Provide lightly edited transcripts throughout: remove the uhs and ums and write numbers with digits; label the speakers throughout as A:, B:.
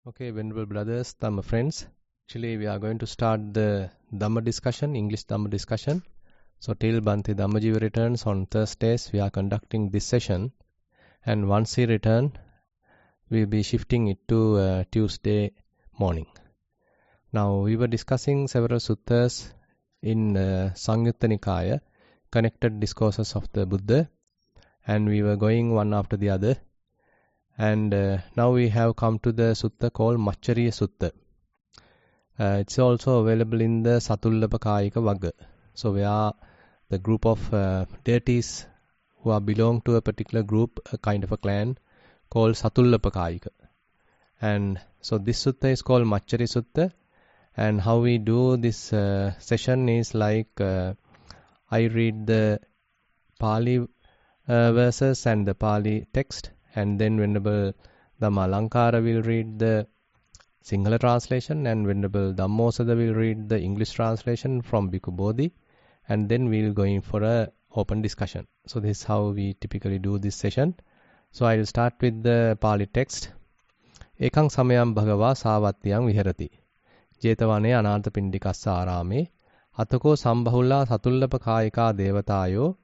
A: Okay, venerable brothers, Dhamma friends. Actually, we are going to start the Dhamma discussion, English Dhamma discussion. So, till Bhante Dhammajiva returns on Thursdays, we are conducting this session. And once he returns, we'll be shifting it to Tuesday morning. Now, we were discussing several suttas in Samyutta Nikaya, connected discourses of the Buddha. And we were going one after the other. And now we have come to the sutta called Maccariya Sutta. It's also available in the Satullapa Kayika Vagga. So where the group of deities who are belong to a particular group, a kind of a clan called Satullapa Kayika. And so this sutta is called Maccariya Sutta. And how we do this session is like I read the Pali verses and the Pali text. And then Venerable Dhamma Alankara will read the Sinhala translation, and Venerable Dhammosada will read the English translation from Bhikkhu Bodhi, and then we'll go in for a open discussion. So this is how we typically do this session. So I will start with the Pali text. Ekang samayam bhagava savatyang viharati. Jetavane anartha pindikassa arame. Atako sambahula satullapa kayika devatayo.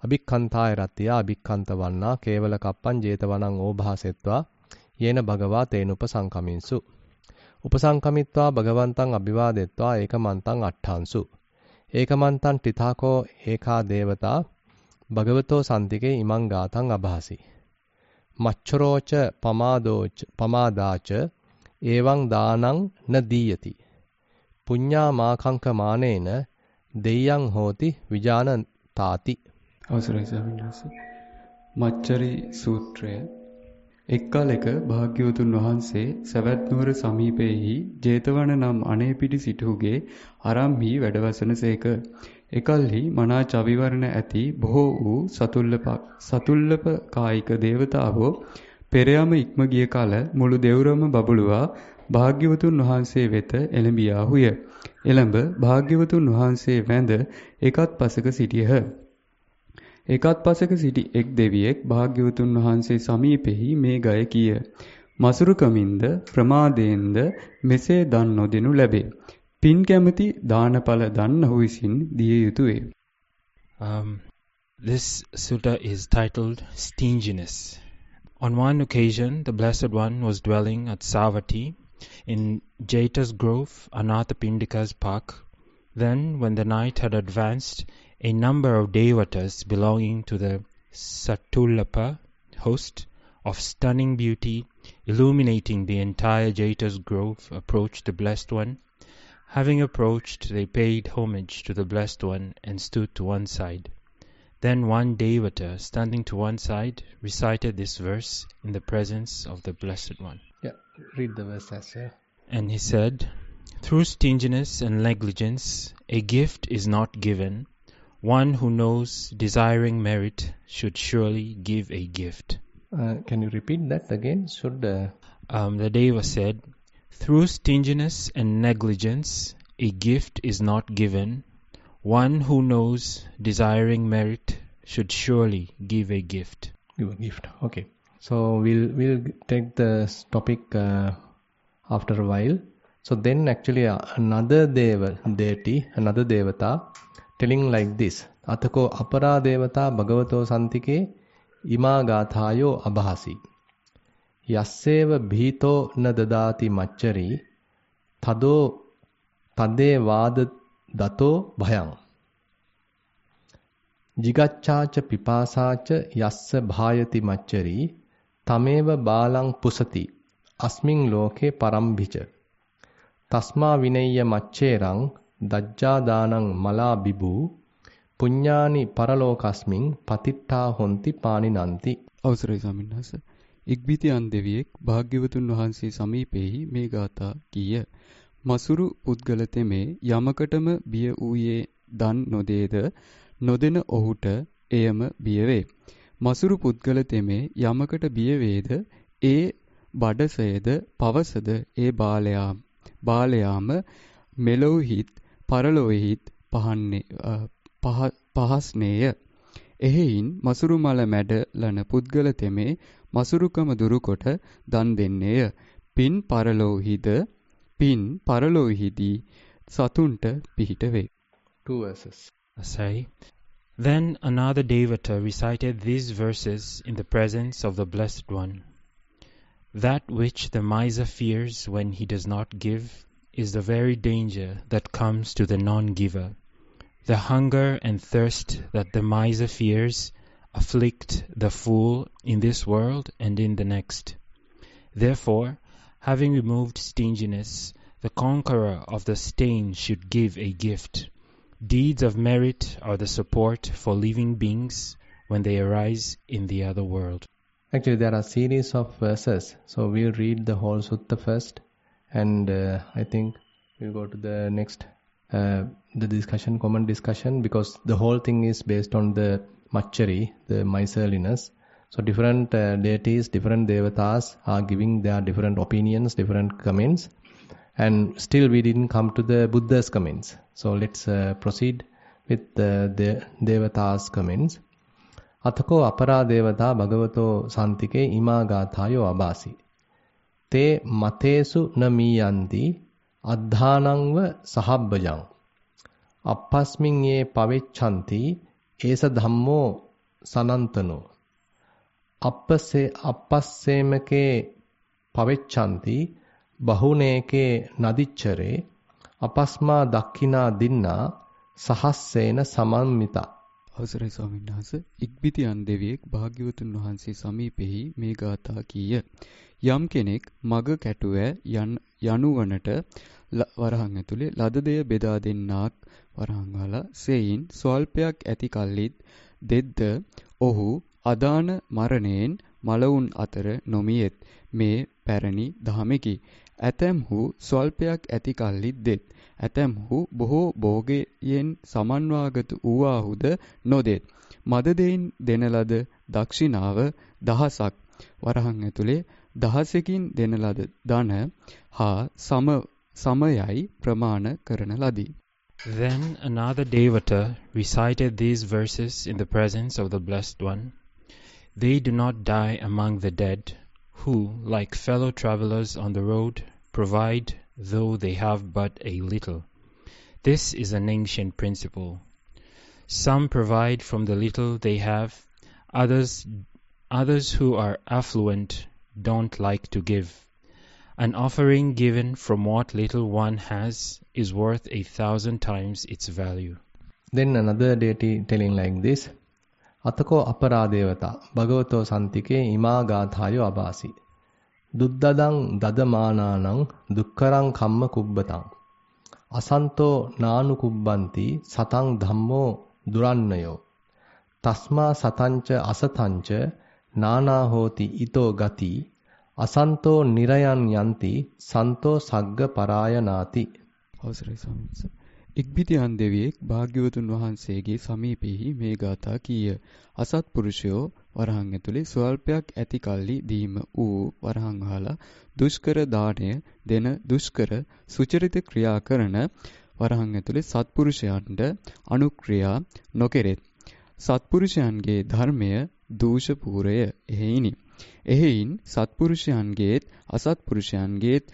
A: Abhikkantaya rattiya abhikkanta vanna kevala kappan jetavanan obhasetva yena bhagava tenupa sankaminsu. Upasankamitva bhagavantan abhivadetva ekamantan attansu. Ekamantan tithako eka devata bhagavato santike imang gatang abhasi. Machorocha pamadacha evang danang na diyati. Punya makanka manena deyang hoti vijana tati.
B: අවසරයි ස්වාමීන් වහන්සේ. මච්චරි සූත්‍රය එක් කාලයක භාග්‍යවතුන් වහන්සේ සවැත් නුවර සමීපයේහි ජේතවන නම් අනේ පිටි සිටුගේ ආරම්භී වැඩවසනසේක. එකල්හි මනා චවිවරණ ඇති බොහෝ වූ සතුල්ලප කායික දේවතාවෝ පෙරයම ඉක්ම ගිය කල මුළු දෙවුරම බබළුවා භාග්‍යවතුන් වහන්සේ වෙත එළඹියාහුය. එළඹ භාග්‍යවතුන් වහන්සේ වැඳ එකත් පසක සිටියහ. එකත් පසක සිටි එක් දෙවියෙක් භාග්‍යවතුන් වහන්සේ සමීපෙහි මේ ගය කීය. මසුරුකමින්ද ප්‍රමාදයෙන්ද මෙසේ දන් නොදෙනු ලැබේ. පින් කැමති දානඵල දන්නහු විසින් දිය යුතුය.
C: This sutta is titled Stinginess. On one occasion, the Blessed One was dwelling at Savatthi in Jeta's Grove, Anathapindika's park. Then, when the night had advanced, a number of devatas belonging to the Satullapa host of stunning beauty, illuminating the entire Jeta's Grove, approached the Blessed One. Having approached, they paid homage to the Blessed One and stood to one side. Then one devata, standing to one side, recited this verse in the presence of the Blessed One.
A: Yeah, read the verse as well.
C: And he said, "Through stinginess and negligence, a gift is not given. One who knows desiring merit should surely give a gift."
A: Can you repeat that again?
C: The Deva said, "Through stinginess and negligence, a gift is not given. One who knows desiring merit should surely give a gift."
A: Give a gift. Okay. So we'll take the topic after a while. So then actually another deity, another devata, telling like this. Atako apara devata bhagavato santike ima gathayo abhasi. Yasseva bhito na dadati maccari tade vada dato bhayam. Jigacchacha pipasacha yassa bhayati maccari tameva balang pusati asming loke parambhicha. Tasma vinayya maccherang dajjadanang mala bibu පුඤ්ඤානි පරලෝකස්මින් පතිට්ඨා හොಂತಿ පානිනන්ති.
B: අවසරයි ස්වාමීන් වහන්සේ. ඉක්බිතියන් දෙවියෙක් භාග්‍යවතුන් වහන්සේ සමීපෙහි මේ ගාථා කීය. මසුරු පුද්ගල තෙමේ යමකටම බිය වූයේ දන් නොදේද නොදෙන ඔහුට එයම බිය වේ. මසුරු පුද්ගල තෙමේ යමකට බිය වේද ඒ බඩසයද පවසද ඒ බාලයාම මෙලොවහිත් පරලොවෙහිත් පහස්නේය. එහෙයින් මසුරු මල මැඩලන පුද්ගල තෙමේ මසුරුකම දුරුකොට දන් දෙන්නේය. පින් පරලෝහිදී සතුන්ට පිහිට වේ.
A: 2 verses.
C: Sorry. Then another Devata recited these verses in the presence of the Blessed One. That which the miser fears when he does not give is the very danger that comes to the non-giver. The hunger and thirst that the miser fears afflict the fool in this world and in the next. Therefore, having removed stinginess, the conqueror of the stain should give a gift. Deeds of merit are the support for living beings when they arise in the other world.
A: Actually, there are series of verses. So we'll read the whole sutta first, and I think we'll go to the next, the discussion, common discussion, because the whole thing is based on the machari, the miserliness. So different deities, different devatas are giving their different opinions, different comments, and still we didn't come to the Buddha's comments. So let's proceed with the devatas' comments. Athako apara devata bhagavato santike ima gathayo abasi. Te matesu namiyanti addhanangva sahabbajang. Appasmin ye pavechanti esa dhammo sanantano. Appassemake pavechanti bahuneke nadichare. Apasma dakkina dinna sahassena samammita.
B: අවසරයි ස්වාමීන් වහන්සේ. ඉක්බිතියන් දෙවියෙක් භාග්‍යවතුන් වහන්සේ සමීපෙහි මේ ගාථා කීය. යම් කෙනෙක් මග කැටුව යනුවනට වරහන් ඇතුලේ ලද දෙය බෙදා දෙන්නාක් වරහන් වල සෙයින් ස්වල්පයක් ඇති කල්ලිත් දෙද්ද ඔහු අදාන මරණයෙන් මලවුන් අතර නොමියෙත්. මේ පැරණි දහමකි. ඇතැම්හු ස්වල්පයක් ඇති කල්ලිත් දෙත්. ඇතැම්හු බොහෝ භෝගයෙන් සමන්වාගත වූවාහුද නොදෙත්. මද දෙයින් දෙන ලද දක්ෂිනාව 1000ක් වරහන් ඇතුලේ 1000කින් දෙන ලද ධන හා සමයයි ප්‍රමාණ කරන ලදී.
C: Then another Devata recited these verses in the presence of the Blessed One. They do not die among the dead, who, like fellow travelers on the road, provide though they have but a little. This is an ancient principle. Some provide from the little they have, others who are affluent don't like to give. An offering given from what little one has is worth 1,000 times its value.
A: Then another deity telling like this. Atako aparadevata bhagavato santike ima gathayo abasi. Duddadang dadamananang dukkarang kamma kubbatang. Asanto nanu kubbanti satang dhammo durannayo. Tasma satancha asatancha nana hoti ito gati. Asanto nirayan yanti santo sagga parayanati.
B: අවසරයි ස්වාමීන් වහන්සේ. ඉක්බිතියන් දෙවියෙක් භාග්‍යවතුන් වහන්සේගේ සමීපෙහි මේ ගාථා කීය. අසත්පුරුෂයෝ වරහන් ඇතුලේ ස්වල්පයක් ඇති කල්ලි දීම වූ වරහන් වහලා දුෂ්කර දාණය දෙන දුෂ්කර සුචරිත ක්‍රියා කරන වරහන් ඇතුලේ සත්පුරුෂයන්ට අනුක්‍රියා නොකෙරෙත්. සත්පුරුෂයන්ගේ ධර්මය දූෂපූරය එහෙයිනි. එහෙයින් සත්පුරුෂයන්ගේත් අසත්පුරුෂයන්ගේත්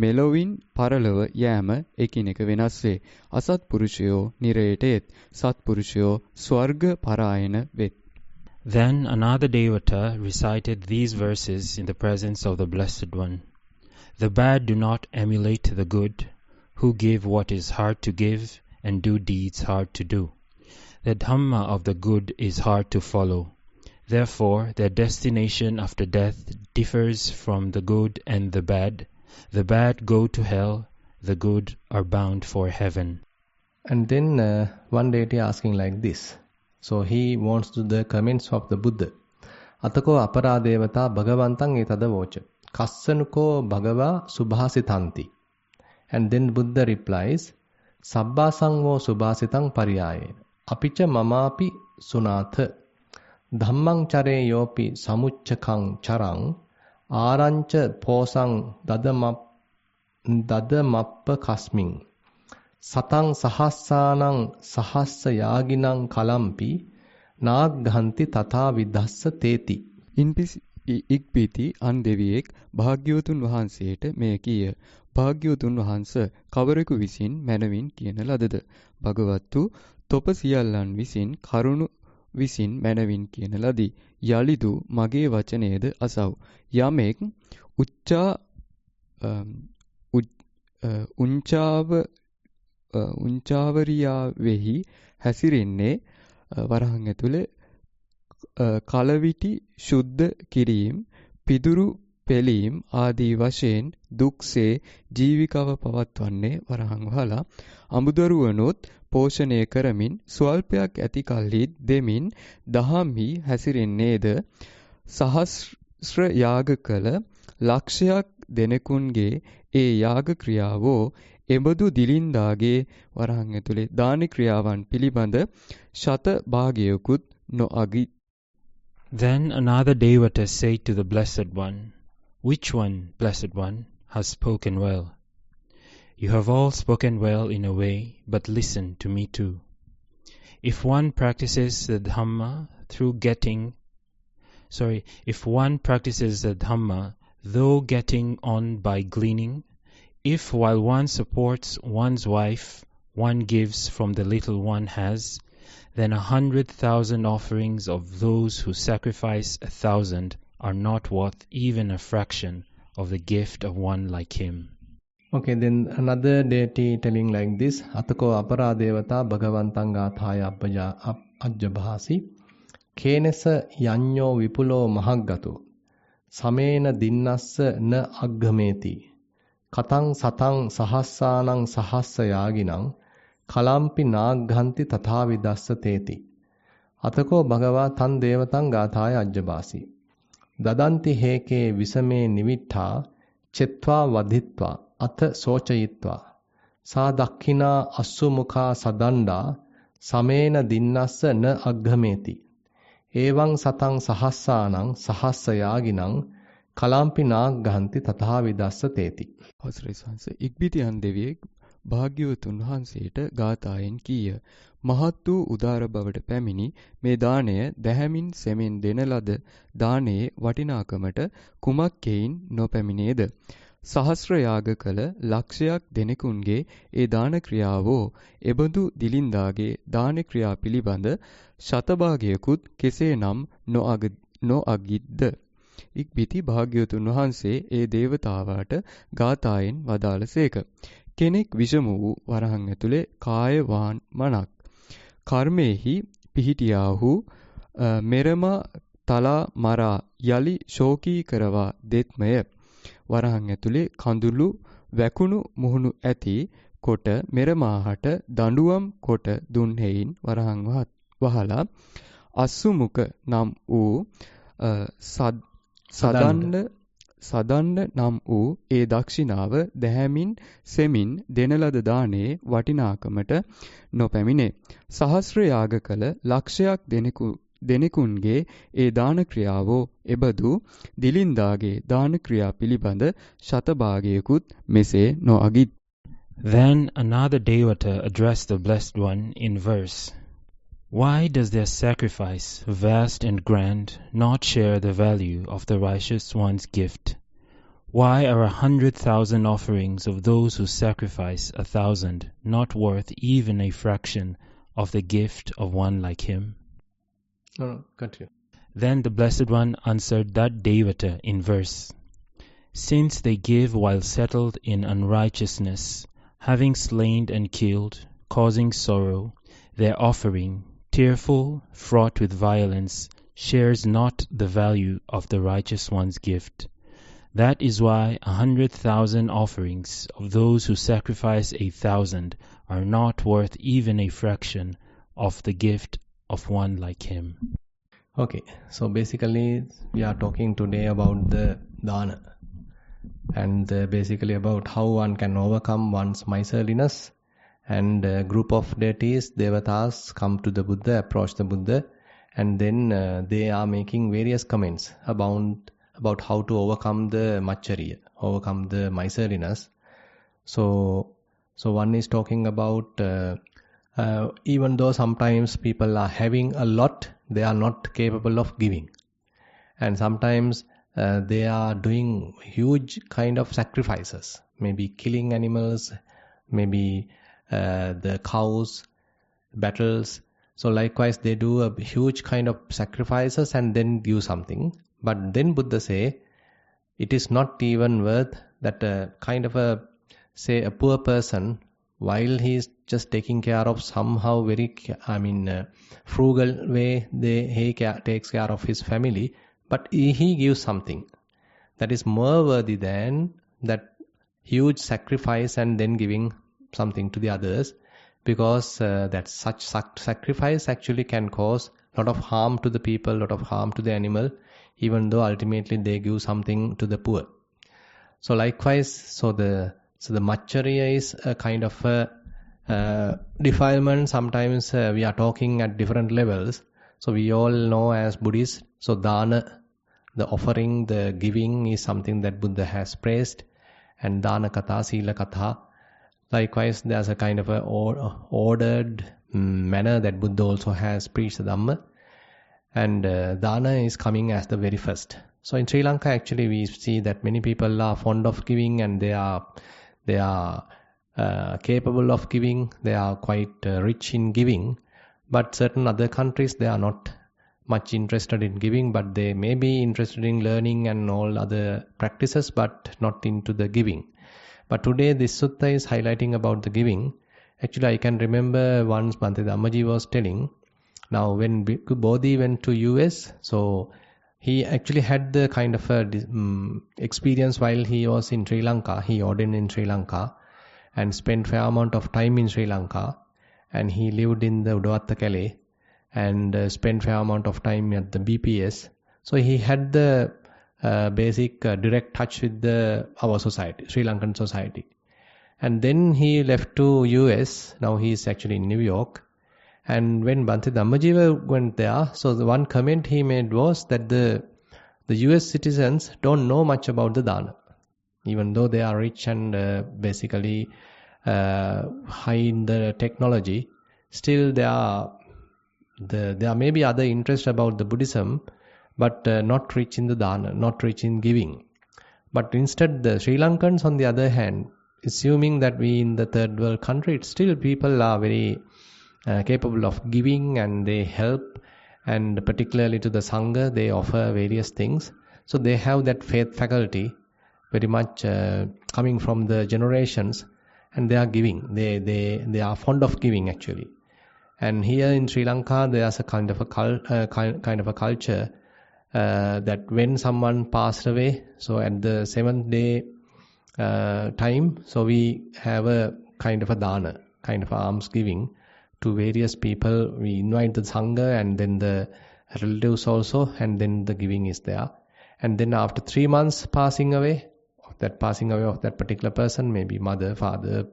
B: මෙලොවින් පරලොව යෑම එකිනෙක වෙනස් වේ. අසත්පුරුෂයෝ නිරයට එත්. සත්පුරුෂයෝ ස්වර්ග පරායන වෙත්.
C: Then another Devata recited these verses in the presence of the Blessed One. The bad do not emulate the good, who give what is hard to give and do deeds hard to do. The Dhamma of the good is hard to follow. Therefore, their destination after death differs from the good and the bad. The bad go to hell, the good are bound for heaven.
A: And then one deity asking like this. So he wants to the comments of the Buddha. Atako aparadevata bhagavantang etada vocha. Kassanuko bhagava subhasitanti. And then Buddha replies, Sabbasangvo subhasitang pariyayena. Apicha mamapi sunatha. Dhammang chare yopi samuchchakang charang. Arancha posang dadamappa kasmin. Satang sahassanang sahassa yaginang kalampi naghanti tatha vidhassa teti.
B: ඉක්බිති අන් දෙවියෙක් භාග්‍යවතුන් වහන්සේට මෙය කීය. භාග්‍යවතුන් වහන්ස කවරෙකු විසින් මැනවින් කියන ලදද? භගවත්තු තොප සියල්ලන් විසින් කරුණු විසින් මැනවින් කියන ලදී. යලිදු මගේ වචනයද අසව්. යමෙක් උංචාවරියාවෙහි හැසිරෙන්නේ වරහන් ඇතුලේ කලවිටි ශුද්ධ කිරීම, පිදුරු පෙලීම් ආදී වශයෙන් දුක්සේ ජීවිකව පවත්වන්නේ වරහන් වහලා අමුදරුවනොත් පෝෂණය කරමින් ස්වල්පයක් ඇති කල්හි දෙමින් දහම්හි හැසිරෙන්නේද සහස්‍ර යාග කළ ලක්ෂයක් දෙනෙකුන්ගේ ඒ යාග ක්‍රියාවෝ එබඳු දිලින්දාගේ වරහන් ඇතුලේ දාන ක්‍රියාවන් පිළිබඳ ශත භාගයකුත් නොඅගි.
C: Then another Devata said to the Blessed One, "Which one, Blessed One, has spoken well? You have all spoken well in a way, but listen to me too. If one practices the Dhamma though getting on by gleaning, if while one supports one's wife, one gives from the little one has, then 100,000 offerings of those who sacrifice 1,000 are not worth even a fraction of the gift of one like him."
A: Okay, then another deity telling like this: Atako aparadevata bhagavantang gathaya ajjabhasi kenesa yanyo vipulo mahaggato samena dinnassa na aggameti katang satang sahassanang sahassa yaginang kalampi naagganti tathavidassa teti atako bhagava tan devatang gathaya ajjabhasi dadanti heke visame nivittha chetva vadhitva අත සෝචයිත්වා සා දක්ඛිනා අස්සුමුඛා සදණ්ඩා සමේන දින්නස්ස න අග්ගමේති එවං සතං සහස්සානං සහස්ස යාගිනං කලම්පි නාග්ගහන්ති තථා විදස්ස තේති.
B: අවසරයි සංස ඉක්බිතියන් දෙවියෙක් භාග්‍යවතුන් වහන්සේට ගාථායෙන් කීය. මහත් වූ උදාර බවට පැමිණි මේ දාණය දැහැමින් සෙමින් දෙන ලද දානයේ වටිනාකමට කුමක්කෙයින් නොපැමිණේද? සහස්‍ර යාග කළ ලක්ෂයක් දෙනෙකුන්ගේ ඒ දාන ක්‍රියාවෝ එබඳු දිලින්දාගේ දාන ක්‍රියා පිළිබඳ ශතභාගයකුත් කෙසේනම් නොඅගිද්ද? ඉක්බිති භාග්‍යවතුන් වහන්සේ ඒ දේවතාවාට ගාථායෙන් වදාළසේක. කෙනෙක් විෂම වූ වරහන් ඇතුලේ කාය මනක් කර්මෙහි පිහිටියාහු මෙරමා තලා මරා යලි ශෝකී කරවා දෙත්මය. වරහන් ඇතුලේ කඳුළු වැකුණු මුහුණු ඇති කොට මෙරමාහට දඬුවම් කොට දුන්හෙයින් වරහන් වහලා අස්සුමුක නම් වූ සදන්න නම් වූ ඒ දක්ෂිනාව දැහැමින් සෙමින් දෙන ලද දානේ වටිනාකමට නොපැමිණේ. සහස්‍ර යාග කළ ලක්ෂයක් දෙනෙකුන්ගේ ඒ දාන ක්‍රියාවෝ එබඳු දිලින්දාගේ දාන ක්‍රියා පිළිබඳ ශතභාගයකුත් මෙසේ නොඅගිත්.
C: Then another Devata addressed the Blessed One in verse: "Why does their sacrifice, vast and grand, not share the value of the righteous one's gift? Why are 100,000 offerings of those who sacrifice 1,000 not worth even a fraction of the gift of one like him?"
A: No, continue.
C: Then the Blessed One answered that Devata in verse: "Since they give while settled in unrighteousness, having slain and killed, causing sorrow, their offering, tearful, fraught with violence, shares not the value of the righteous one's gift. That is why 100,000 offerings of those who sacrifice 1,000 are not worth even a fraction of the gift of one like him."
A: Okay, so basically we are talking today about the dana and basically about how one can overcome one's miserliness. And a group of deities, devatas, come to the Buddha, approach the Buddha, and then they are making various comments about how to overcome the machariya, overcome the miserliness. So one is talking about even though sometimes people are having a lot, they are not capable of giving. And sometimes they are doing huge kind of sacrifices, maybe killing animals, maybe the cows, battles. So likewise they do a huge kind of sacrifices and then give something. But then Buddha say it is not even worth that kind of a, say, a poor person, while he is just taking care of somehow very frugal way, he takes care of his family, but he gives something that is more worthy than that huge sacrifice and then giving something to the others, because that such sacrifice actually can cause a lot of harm to the people, a lot of harm to the animal, even though ultimately they give something to the poor. So likewise, so the Macharya is a kind of a defilement. Sometimes we are talking at different levels. So we all know as Buddhists, so dana, the offering, the giving is something that Buddha has praised, and dana katha, sila katha. Likewise, there's a kind of a ordered manner that Buddha also has preached the Dhamma, and dana is coming as the very first. So in Sri Lanka, actually, we see that many people are fond of giving, and they are capable of giving. They are quite rich in giving. But certain other countries, they are not much interested in giving, but they may be interested in learning and all other practices, but not into the giving. But today this sutta is highlighting about the giving. Actually, I can remember once Bhante Dhammajiva was telling, now when Bhikkhu Bodhi went to US, so he actually had the kind of a experience while he was in Sri Lanka. He ordained in Sri Lanka and spent fair amount of time in Sri Lanka, and he lived in the Udavatta Calais and spent fair amount of time at the BPS. So he had the basic direct touch with our society, Sri Lankan society. And then he left to US. Now he is actually in New York. And when Bhante Dhammajiva went there, so the one comment he made was that the US citizens don't know much about the dana. Even though they are rich and basically high in the technology, still there may be other interest about the Buddhism, but not rich in the dana, not rich in giving. But instead, the Sri Lankans, on the other hand, assuming that we in the third world country, still people are very capable of giving, and they help, and particularly to the Sangha, they offer various things. So they have that faith faculty very much coming from the generations, and they are giving. They are fond of giving actually. And here in Sri Lanka, there's a kind of a culture that when someone passed away, so at the 7th day time, so we have a kind of a dana, kind of alms giving to various people. We invite the Sangha and then the relatives also, and then the giving is there. And then after 3 months passing away of that particular person, maybe mother, father,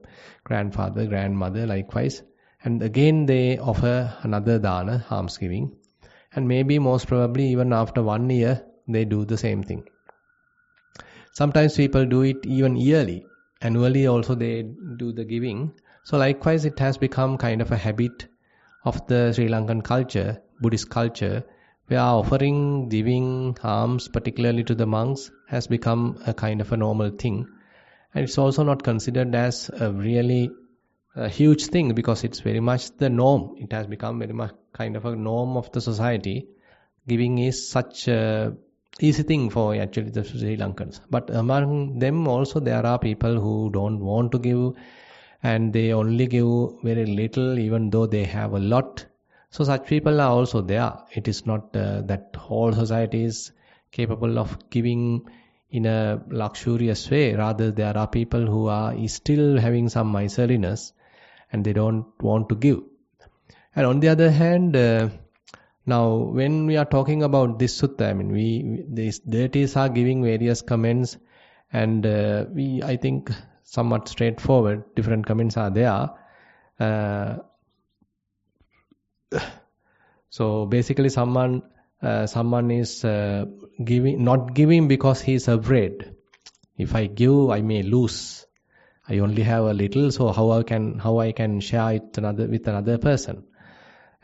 A: grandfather, grandmother, likewise. And again they offer another dana, alms giving. And maybe most probably even after 1 year, they do the same thing. Sometimes people do it even yearly. Annually also they do the giving. So likewise it has become kind of a habit of the Sri Lankan culture, Buddhist culture, where offering, giving alms, particularly to the monks, has become a kind of a normal thing. And it's also not considered as a really huge thing, because it's very much the norm. It has become very much kind of a norm of the society. Giving is such a easy thing for actually the Sri Lankans. But among them also there are people who don't want to give, and they only give very little even though they have a lot. So such people are also there. It is not that whole society is capable of giving in a luxurious way. Rather, there are people who are still having some miserliness and they don't want to give. And on the other hand, now when we are talking about this sutta, these deities are giving various comments, and I think somewhat straightforward, different comments are there. So basically someone is not giving because he is afraid. If I give, I may lose. I only have a little, so how I can share it with another person?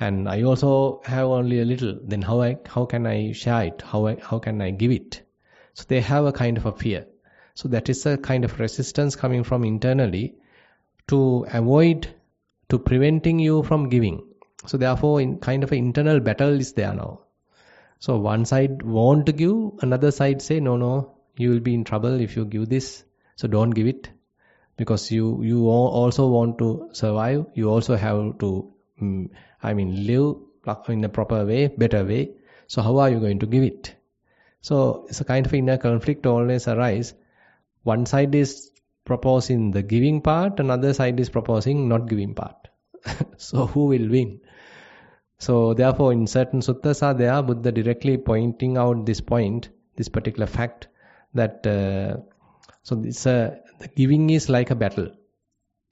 A: And I also have only a little. Then how can I share it? How can I give it? So they have a kind of a fear. So that is a kind of resistance coming from internally to preventing you from giving. So therefore, in kind of an internal battle is there now. So one side want to give, another side say, no, you will be in trouble if you give this. So don't give it, because you also want to survive. You also have to, live in a proper way, better way. So how are you going to give it? So it's a kind of inner conflict always arise. One side is proposing the giving part, another side is proposing not giving part. So who will win? So therefore, in certain suttas are there, Buddha directly pointing out this point, this particular fact, that the giving is like a battle.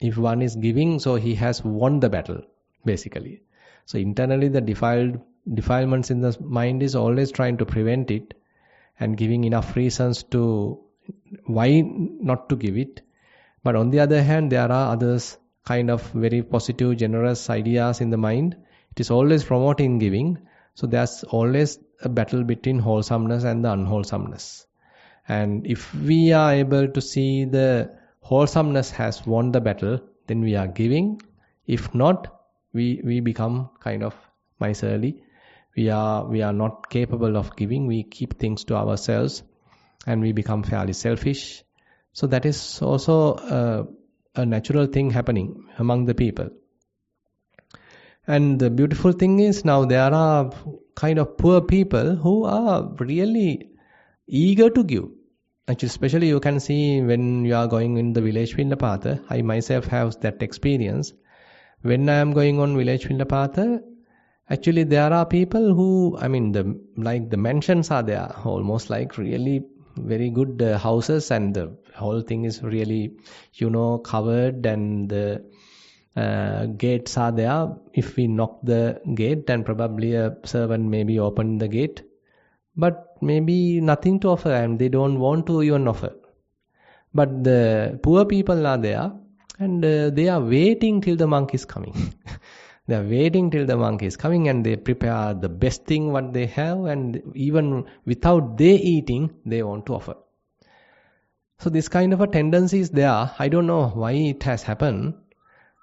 A: If one is giving, so he has won the battle, basically. So internally, the defilements in the mind is always trying to prevent it and giving enough reasons to why not to give it. But on the other hand, there are others kind of very positive, generous ideas in the mind. It is always promoting giving. So there's always a battle between wholesomeness and the unwholesomeness. And if we are able to see the wholesomeness has won the battle, then we are giving. If not, we become kind of miserly. We are not capable of giving. We keep things to ourselves and we become fairly selfish. So that is also a natural thing happening among the people. And the beautiful thing is now there are kind of poor people who are really eager to give. Actually, especially you can see when you are going in the village Pindapata. I myself have that experience. When I am going on village Pindapata, actually there are people who, the mansions are there, almost like really very good houses, and the whole thing is really, covered, and the gates are there. If we knock the gate, then probably a servant maybe open the gate, but maybe nothing to offer, and they don't want to even offer. But the poor people are there, and they are waiting till the monk is coming. They are waiting till the monk is coming, and they prepare the best thing what they have, and even without they eating, they want to offer. So this kind of a tendency is there. I don't know why it has happened.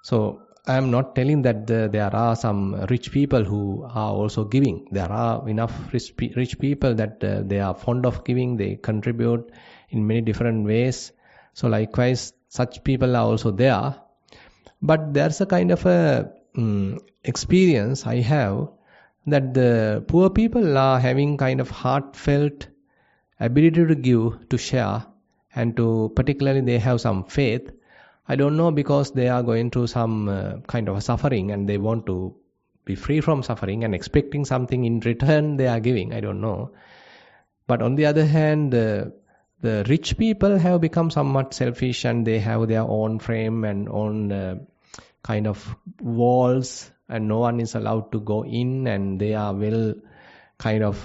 A: So I am not telling that there are some rich people who are also giving. There are enough rich people that they are fond of giving. They contribute in many different ways. So likewise, such people are also there. But there's a kind of a experience I have that the poor people are having kind of heartfelt ability to give, to share, and to particularly they have some faith. I don't know, because they are going through some kind of a suffering and they want to be free from suffering and expecting something in return they are giving. I don't know. But on the other hand, the rich people have become somewhat selfish, and they have their own frame and own kind of walls, and no one is allowed to go in, and they are well kind of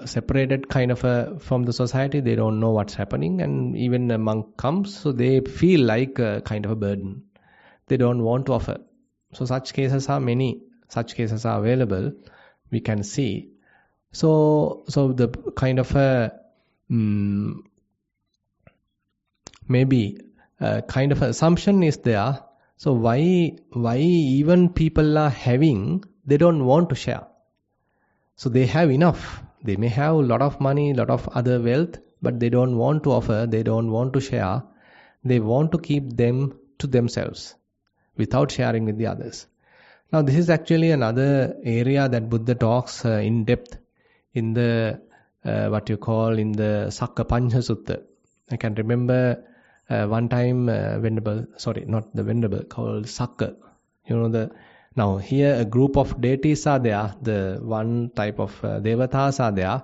A: separated kind of from the society. They don't know what's happening, and even a monk comes, so they feel like a kind of a burden. They don't want to offer. So such cases are many. Such cases are available. We can see. So the kind of a maybe kind of assumption is there. So why even people are having, they don't want to share. So they have enough. They may have a lot of money, a lot of other wealth, but they don't want to offer, they don't want to share. They want to keep them to themselves without sharing with the others. Now this is actually another area that Buddha talks in depth in the what you call in the Sakka Pancha Sutta. I can remember one time Venerable, called Sakka. Now here a group of deities are there. The one type of devatas are there.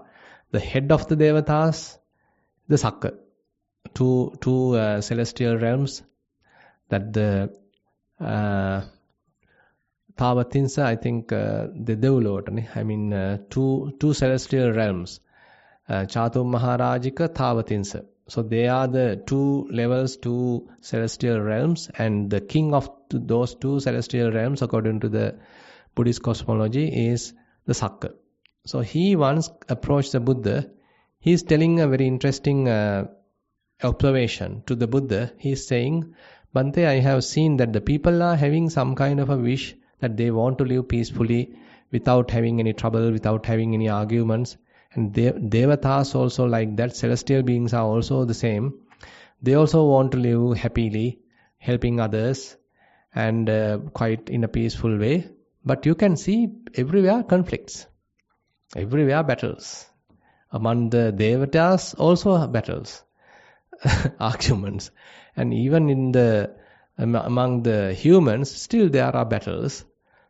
A: The head of the devatas, the Sakka. Two celestial realms, that the Thavatinsa, I think the Devulota, two celestial realms, Chatum Maharajika, Thavatinsa. So they are the two levels, two celestial realms, and the king of those two celestial realms, according to the Buddhist cosmology, is the Sakka. So he once approached the Buddha. He's telling a very interesting observation to the Buddha. He's saying, Bhante, I have seen that the people are having some kind of a wish that they want to live peacefully without having any trouble, without having any arguments. And Devatas also like that. Celestial beings are also the same. They also want to live happily, helping others, and quite in a peaceful way. But you can see everywhere conflicts, everywhere battles. Among the Devatas also battles, arguments. And even among the humans, still there are battles.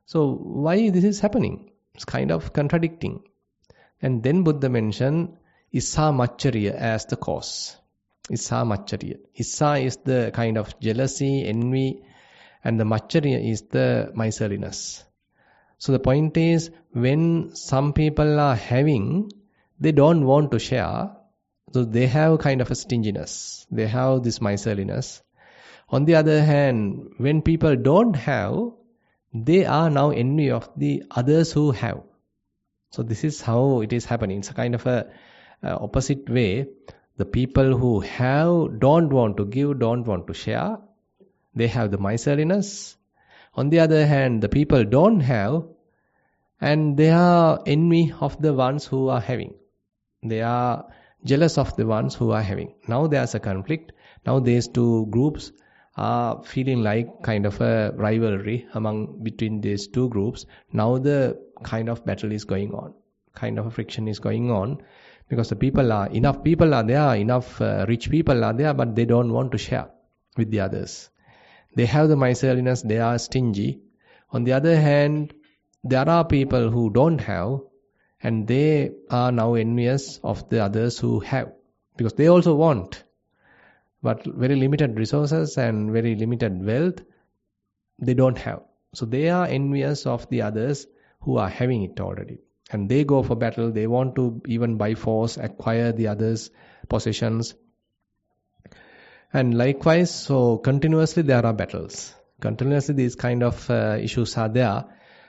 A: So why this is happening? It's kind of contradicting. And then Buddha mentioned Issa Macchariya as the cause. Issa Macchariya. Issa is the kind of jealousy, envy, and the Macchariya is the miserliness. So the point is, when some people are having, they don't want to share, so they have kind of a stinginess. They have this miserliness. On the other hand, when people don't have, they are now envy of the others who have. So this is how it is happening. It's a kind of a opposite way. The people who have don't want to give, don't want to share. They have the miserliness. On the other hand, the people don't have, and they are envy of the ones who are having. They are jealous of the ones who are having. Now there's a conflict. Now these two groups are feeling like kind of a rivalry between these two groups. Now the kind of battle is going on. Kind of a friction is going on. Because enough people are there, enough rich people are there, but they don't want to share with the others. They have the miserliness, they are stingy. On the other hand, there are people who don't have, and they are now envious of the others who have. Because they also want, but very limited resources and very limited wealth, they don't have. So they are envious of the others who are having it already. And they go for battle, they want to even by force acquire the others' possessions. And likewise, so continuously there are battles. Continuously these kind of issues are there.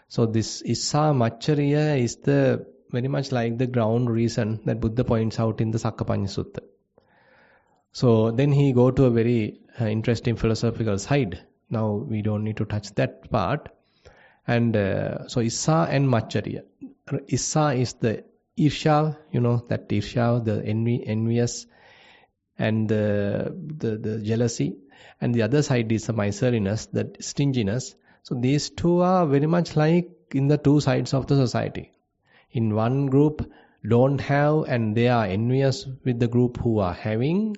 A: So this Issa Macchariya is very much like the ground reason that Buddha points out in the Sakkapanya Sutta. So then he go to a very interesting philosophical side. Now we don't need to touch that part. And so Issa and Macchariya. Issa is the Irsha, that Irsha, the envious and the jealousy. And the other side is the miserliness, the stinginess. So these two are very much like in the two sides of the society. In one group don't have, and they are envious with the group who are having.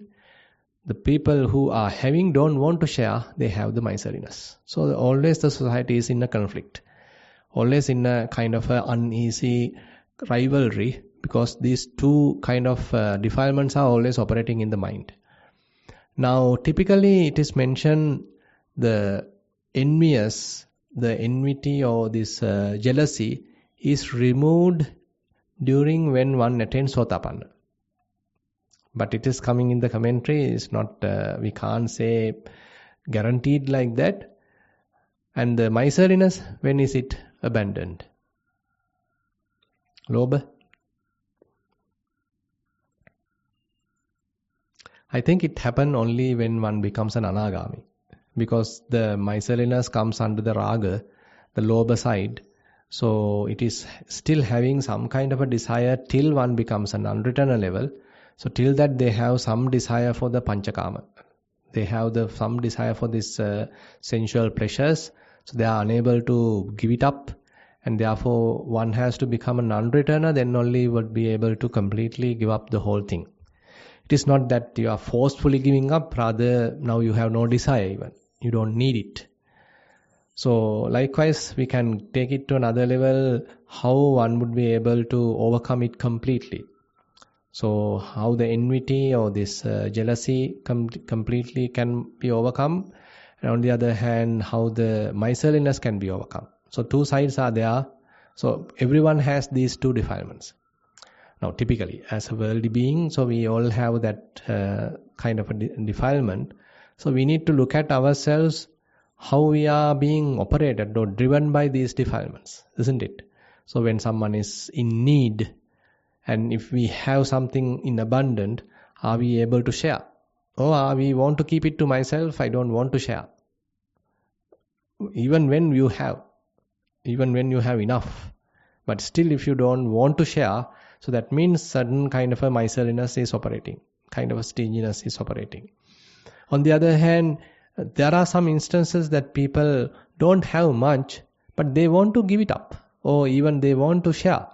A: The people who are having don't want to share, they have the miserliness. So always the society is in a conflict. Always in a kind of a uneasy rivalry, because these two kind of defilements are always operating in the mind. Now typically it is mentioned the enmity or this jealousy is removed during when one attains Sotapanna. But it is coming in the commentary, it's not, we can't say guaranteed like that. And the miserliness, when is it abandoned? Lobha? I think it happens only when one becomes an anagami. Because the miserliness comes under the raga, the lobha side. So it is still having some kind of a desire till one becomes an unreturner level. So till that they have some desire for the panchakama. They have some desire for this sensual pleasures. So they are unable to give it up. And therefore one has to become an unreturner, then only would be able to completely give up the whole thing. It is not that you are forcefully giving up, rather now you have no desire even. You don't need it. So likewise we can take it to another level, how one would be able to overcome it completely. So how the enmity or this jealousy completely can be overcome, and on the other hand how the miserliness can be overcome. So two sides are there. So everyone has these two defilements. Now typically as a worldly being, so we all have that kind of a defilement. So we need to look at ourselves, how we are being operated or driven by these defilements, isn't it? So when someone is in need, and if we have something in abundant, are we able to share? Or are we want to keep it to myself, I don't want to share? Even when you have enough, but still if you don't want to share, so that means certain kind of a miserliness is operating, kind of a stinginess is operating. On the other hand, there are some instances that people don't have much, but they want to give it up, or even they want to share.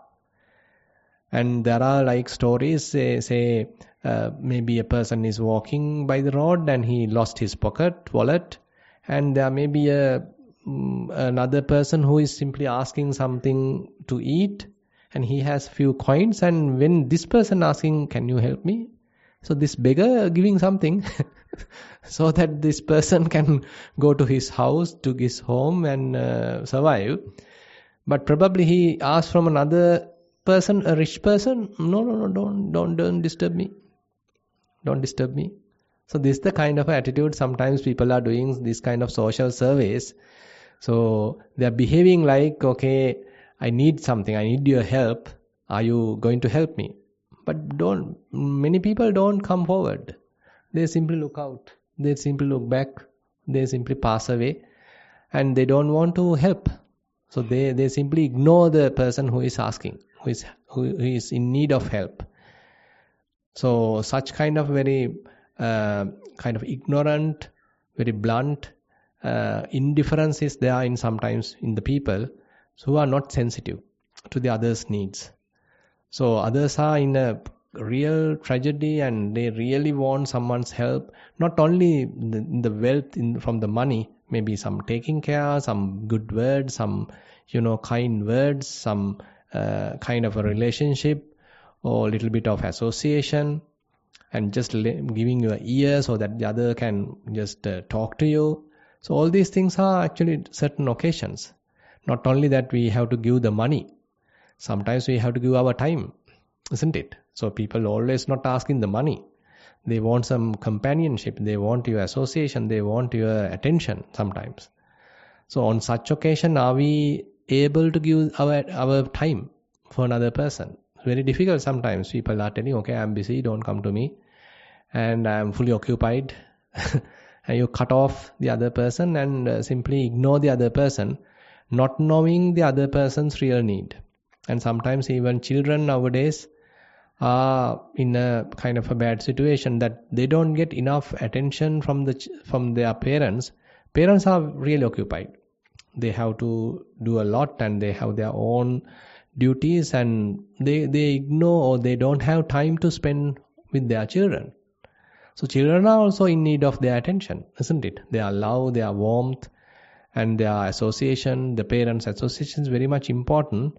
A: And there are like stories, say maybe a person is walking by the road and he lost his wallet, and there may be another person who is simply asking something to eat, and he has few coins, and when this person asking, can you help me? So this beggar giving something so that this person can go to his house, to his home and survive. But probably he asked from another person, a rich person, no, don't disturb me. Don't disturb me. So this is the kind of attitude sometimes people are doing, this kind of social surveys. So they are behaving like, okay, I need something, I need your help. Are you going to help me? But many people don't come forward. They simply look out. They simply look back. They simply pass away. And they don't want to help. So they simply ignore the person who is asking, who is in need of help. So such kind of very kind of ignorant, very blunt indifference is there sometimes in the people who are not sensitive to the others' needs. So others are in a real tragedy and they really want someone's help, not only the wealth from the money, maybe some taking care, some good words, some kind words, some kind of a relationship or a little bit of association, and just giving you an ear so that the other can just talk to you. So all these things are actually certain occasions. Not only that we have to give the money, sometimes we have to give our time, isn't it? So people always not asking the money. They want some companionship, they want your association, they want your attention sometimes. So on such occasion, are we able to give our time for another person? Very difficult sometimes. People are telling, okay, I'm busy, don't come to me, and I'm fully occupied. And you cut off the other person and simply ignore the other person, not knowing the other person's real need. And sometimes even children nowadays are in a kind of a bad situation that they don't get enough attention from their parents. Parents are really occupied. They have to do a lot and they have their own duties, and they ignore or they don't have time to spend with their children. So children are also in need of their attention, isn't it? Their love, their warmth, and their association, the parents' association is very much important.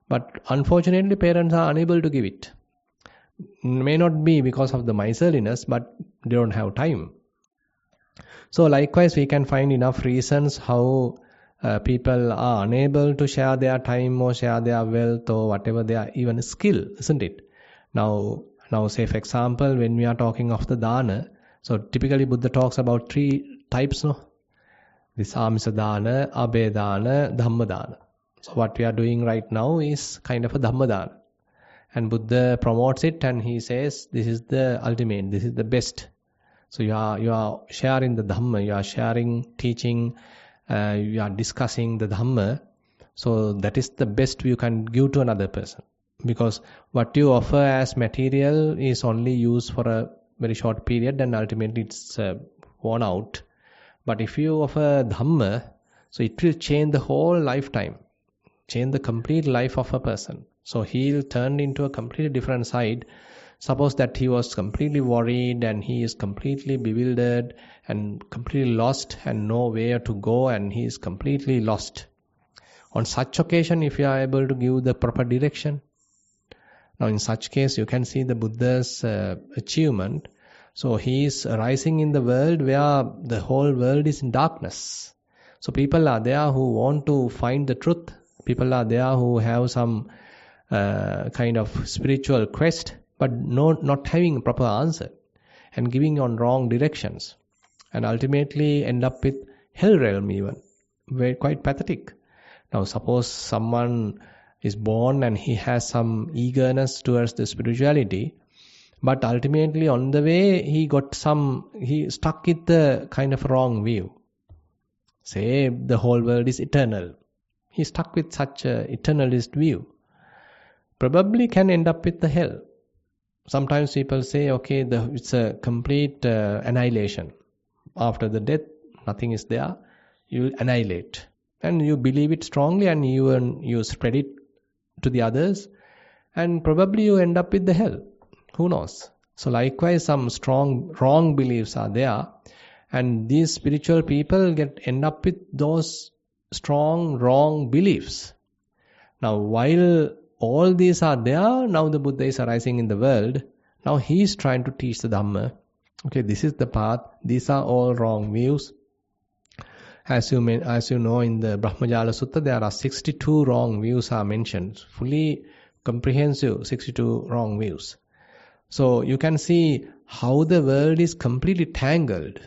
A: But unfortunately, parents are unable to give it. May not be because of the miserliness, but they don't have time. So likewise, we can find enough reasons how people are unable to share their time or share their wealth or whatever their even skill, isn't it? Now say for example, when we are talking of the dana, so typically Buddha talks about 3 types, no? This amisa dana, abhe dana, dhamma dana. So what we are doing right now is kind of a dhamma dana. And Buddha promotes it and he says this is the ultimate, this is the best. So you are sharing the Dhamma, you are sharing teaching, you are discussing the Dhamma. So that is the best you can give to another person. Because what you offer as material is only used for a very short period and ultimately it's worn out. But if you offer Dhamma, so it will change the whole lifetime, change the complete life of a person. So he'll turn into a completely different side. Suppose that he was completely worried and he is completely bewildered and completely lost and nowhere to go and he is completely lost. On such occasion, if you are able to give the proper direction, now in such case you can see the Buddha's achievement. So he is rising in the world where the whole world is in darkness. So people are there who want to find the truth. People are there who have some kind of spiritual quest, but not having proper answer and giving on wrong directions, and ultimately end up with hell realm even. Very quite pathetic. Now suppose someone is born and he has some eagerness towards the spirituality. But ultimately on the way, he stuck with the kind of wrong view. Say the whole world is eternal. He stuck with such a eternalist view. Probably can end up with the hell. Sometimes people say, okay, it's a complete annihilation. After the death, nothing is there. You will annihilate. And you believe it strongly and you spread it to the others. And probably you end up with the hell. Who knows? So likewise, some strong wrong beliefs are there. And these spiritual people end up with those strong wrong beliefs. Now, while all these are there, now the Buddha is arising in the world. Now he is trying to teach the Dhamma. Okay, this is the path. These are all wrong views. As you know, in the Brahmajala Sutta, there are 62 wrong views are mentioned. Fully comprehensive 62 wrong views. So you can see how the world is completely tangled.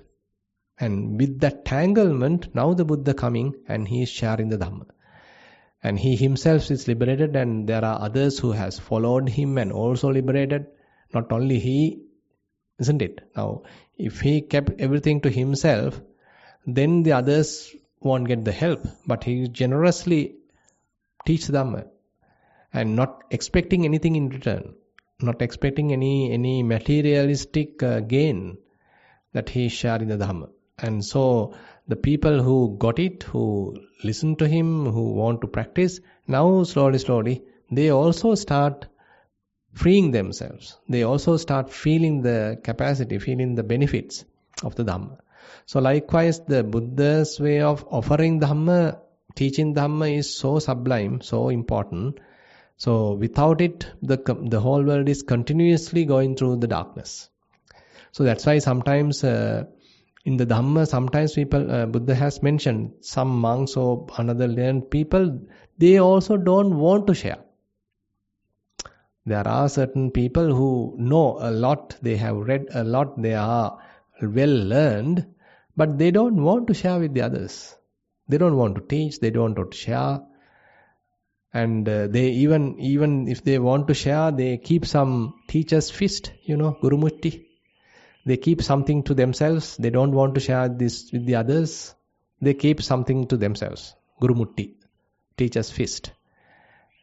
A: And with that tanglement, now the Buddha coming and he is sharing the Dhamma. And he himself is liberated and there are others who has followed him and also liberated. Not only he, isn't it? Now, if he kept everything to himself, then the others won't get the help. But he generously teaches Dhamma and not expecting anything in return. Not expecting any materialistic gain that he is sharing the Dhamma. And so the people who got it, who listen to him, who want to practice, now slowly, they also start freeing themselves. They also start feeling the capacity, feeling the benefits of the Dhamma. So likewise, the Buddha's way of offering Dhamma, teaching Dhamma is so sublime, so important. So without it, the whole world is continuously going through the darkness. So that's why sometimes in the Dhamma, sometimes people, Buddha has mentioned, some monks or another learned people, they also don't want to share. There are certain people who know a lot, they have read a lot, they are well learned, but they don't want to share with the others. They don't want to teach, they don't want to share. And they even if they want to share, they keep some teacher's fist, Guru Mutti. They keep something to themselves. They don't want to share this with the others. They keep something to themselves. Guru Mutti, teacher's fist.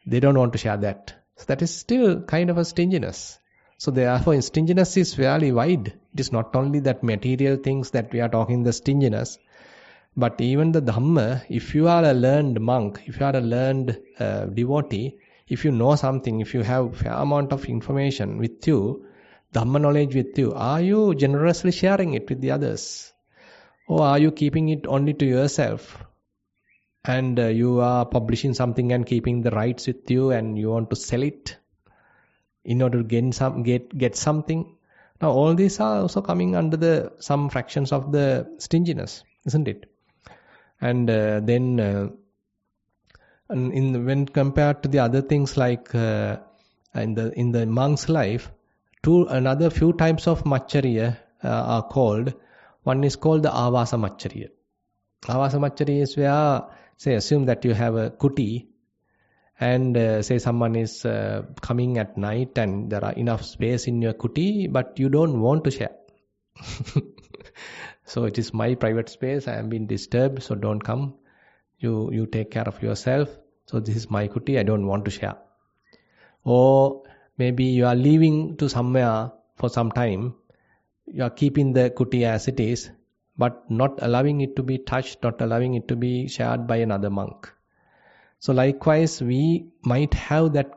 A: They don't want to share that. So that is still kind of a stinginess. So therefore, stinginess is fairly wide. It is not only that material things that we are talking the stinginess, but even the Dhamma, if you are a learned monk, if you are a learned devotee, if you know something, if you have fair amount of information with you, Dhamma knowledge with you, are you generously sharing it with the others? Or are you keeping it only to yourself? And you are publishing something and keeping the rights with you and you want to sell it in order to get something. Now all these are also coming under some fractions of the stinginess, isn't it? And then when compared to the other things like in the monk's life, another few types of Macchariya are called. One is called the Avasa Macchariya. Avasa Macchariya is where, say, assume that you have a kuti and say someone is coming at night and there are enough space in your kuti, but you don't want to share. So it is my private space, I am being disturbed, so don't come. You take care of yourself. So this is my kuti, I don't want to share. Or maybe you are leaving to somewhere for some time. You are keeping the kuti as it is, but not allowing it to be touched, not allowing it to be shared by another monk. So likewise, we might have that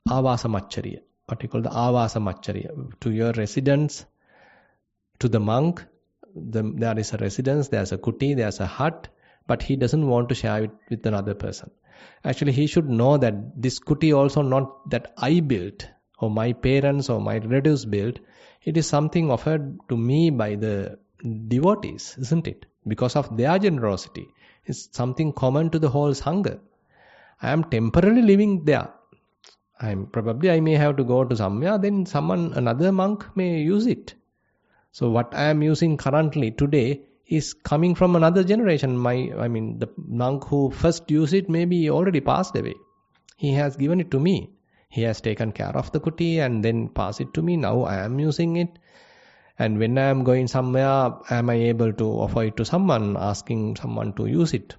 A: Avasa Macchariya, what we call the Avasa Macchariya. To your residence, to the monk, there is a residence, there is a kuti, there is a hut, but he doesn't want to share it with another person. Actually, he should know that this kuti also not that I built, or my parents or my relatives built. It is something offered to me by the devotees, isn't it? Because of their generosity. It's something common to the whole Sangha. I am temporarily living there. I may have to go to somewhere, then another monk may use it. So what I am using currently today is coming from another generation. The monk who first used it maybe already passed away. He has given it to me. He has taken care of the kuti and then pass it to me. Now I am using it. And when I am going somewhere, am I able to offer it to someone, asking someone to use it?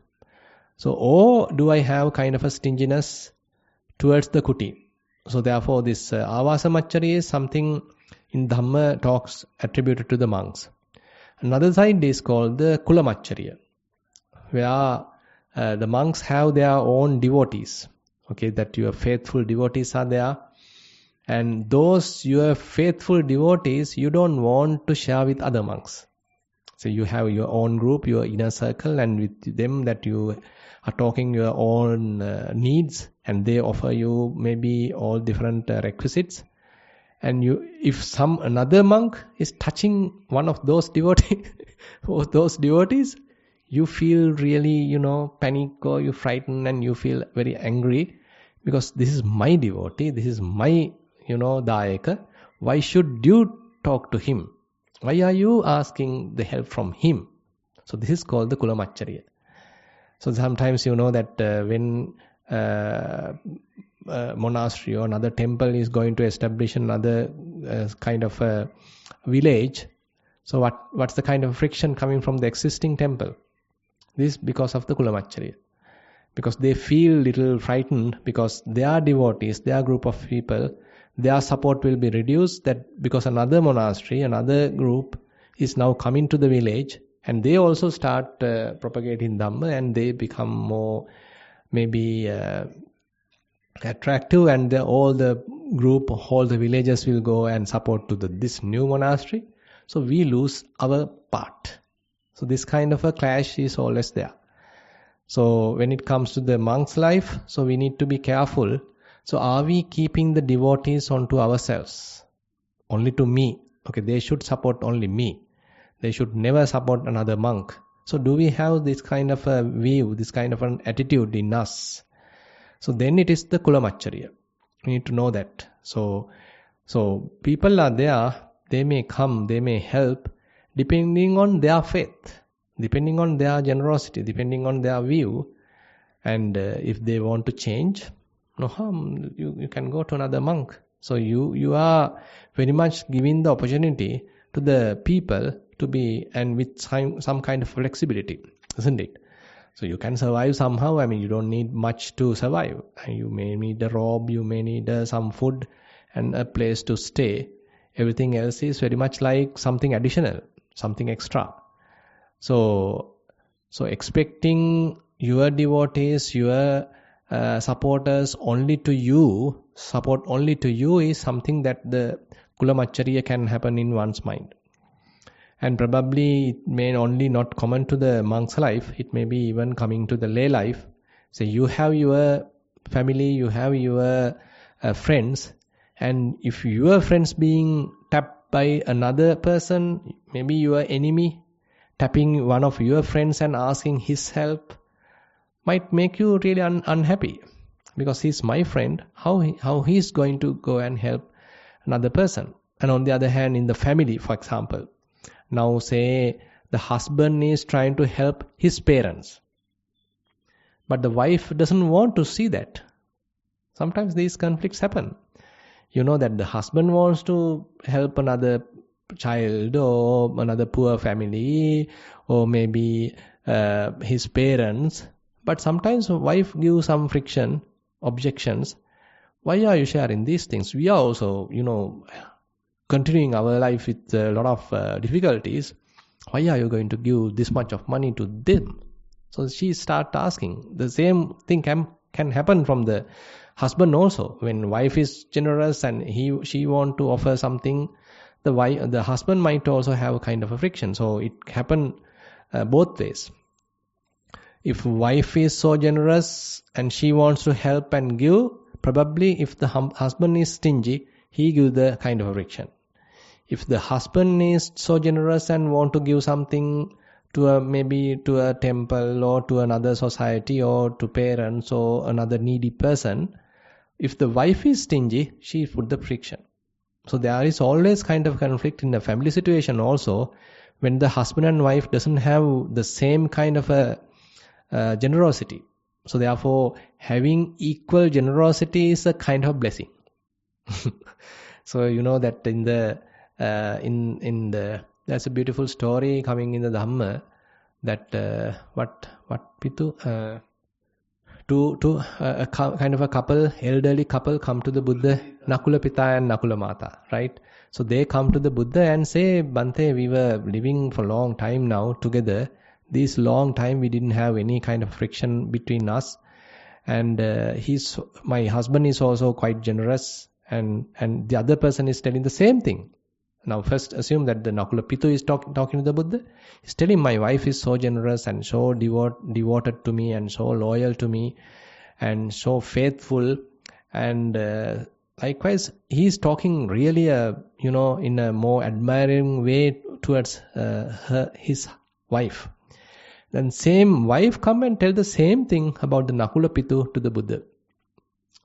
A: So, or do I have kind of a stinginess towards the kuti? So therefore this avasa machari is something in Dhamma talks attributed to the monks. Another side is called the kulamacharya, where the monks have their own devotees. Okay, that your faithful devotees are there. And those your faithful devotees, you don't want to share with other monks. So you have your own group, your inner circle, and with them that you are talking your own needs, and they offer you maybe all different requisites. And you, if another monk is touching one of those devotees, you feel really, panic, or you frighten, and you feel very angry, because this is my devotee, this is my, dayaka. Why should you talk to him? Why are you asking the help from him? So this is called the kulamacharya. So sometimes that when monastery or another temple is going to establish another kind of a village, so what's the kind of friction coming from the existing temple? This because of the kulamacharya. Because they feel little frightened, because their devotees, their group of people, their support will be reduced, that because another monastery, another group is now coming to the village, and they also start propagating Dhamma, and they become more maybe attractive, and all the group, all the villagers will go and support to this new monastery. So we lose our part. So this kind of a clash is always there. So when it comes to the monk's life, so we need to be careful. So are we keeping the devotees onto ourselves? Only to me. Okay, they should support only me. They should never support another monk. So do we have this kind of a view, this kind of an attitude in us? So then it is the kulamacharya. We need to know that. So people are there, they may come, they may help, depending on their faith, depending on their generosity, depending on their view. And if they want to change, no harm, you can go to another monk. So you are very much giving the opportunity to the people to be, and with some kind of flexibility, isn't it? So you can survive somehow. I mean, you don't need much to survive. You may need a robe, you may need some food and a place to stay. Everything else is very much like something additional, something extra. So expecting your devotees, your supporters only to you, support only to you, is something that the kulamacharya can happen in one's mind. And probably it may only not common to the monk's life, it may be even coming to the lay life. So you have your family, you have your friends, and if your friends being tapped by another person, maybe your enemy tapping one of your friends and asking his help, might make you really unhappy, because he's my friend. How he's going to go and help another person? And on the other hand, in the family, for example, now say the husband is trying to help his parents, but the wife doesn't want to see that. Sometimes these conflicts happen. That the husband wants to help another child or another poor family, or maybe his parents, but sometimes the wife gives some friction, objections. Why are you sharing these things? We are also, continuing our life with a lot of difficulties. Why are you going to give this much of money to them? So she start asking. The same thing can happen from the husband also. When wife is generous and she want to offer something, the husband might also have a kind of a friction. So it happen both ways. If wife is so generous and she wants to help and give, probably if the husband is stingy, he gives the kind of a friction. If the husband is so generous and want to give something to maybe to a temple or to another society or to parents or another needy person, if the wife is stingy, she put the friction. So there is always kind of conflict in the family situation also, when the husband and wife doesn't have the same kind of a generosity. So therefore, having equal generosity is a kind of blessing. So you know that in the there's a beautiful story coming in the Dhamma that what Pitu kind of a couple, elderly couple, come to the Buddha, Nakula Pita and Nakula Mata, right? So they come to the Buddha and say, Bante, we were living for a long time now together. This long time we didn't have any kind of friction between us, and my husband is also quite generous, and the other person is telling the same thing. Now first assume that the Nakula Pitu is talking to the Buddha. He's telling, my wife is so generous and so devoted to me and so loyal to me and so faithful, and likewise he's talking really in a more admiring way towards his wife. Then same wife come and tell the same thing about the Nakula Pitu to the Buddha.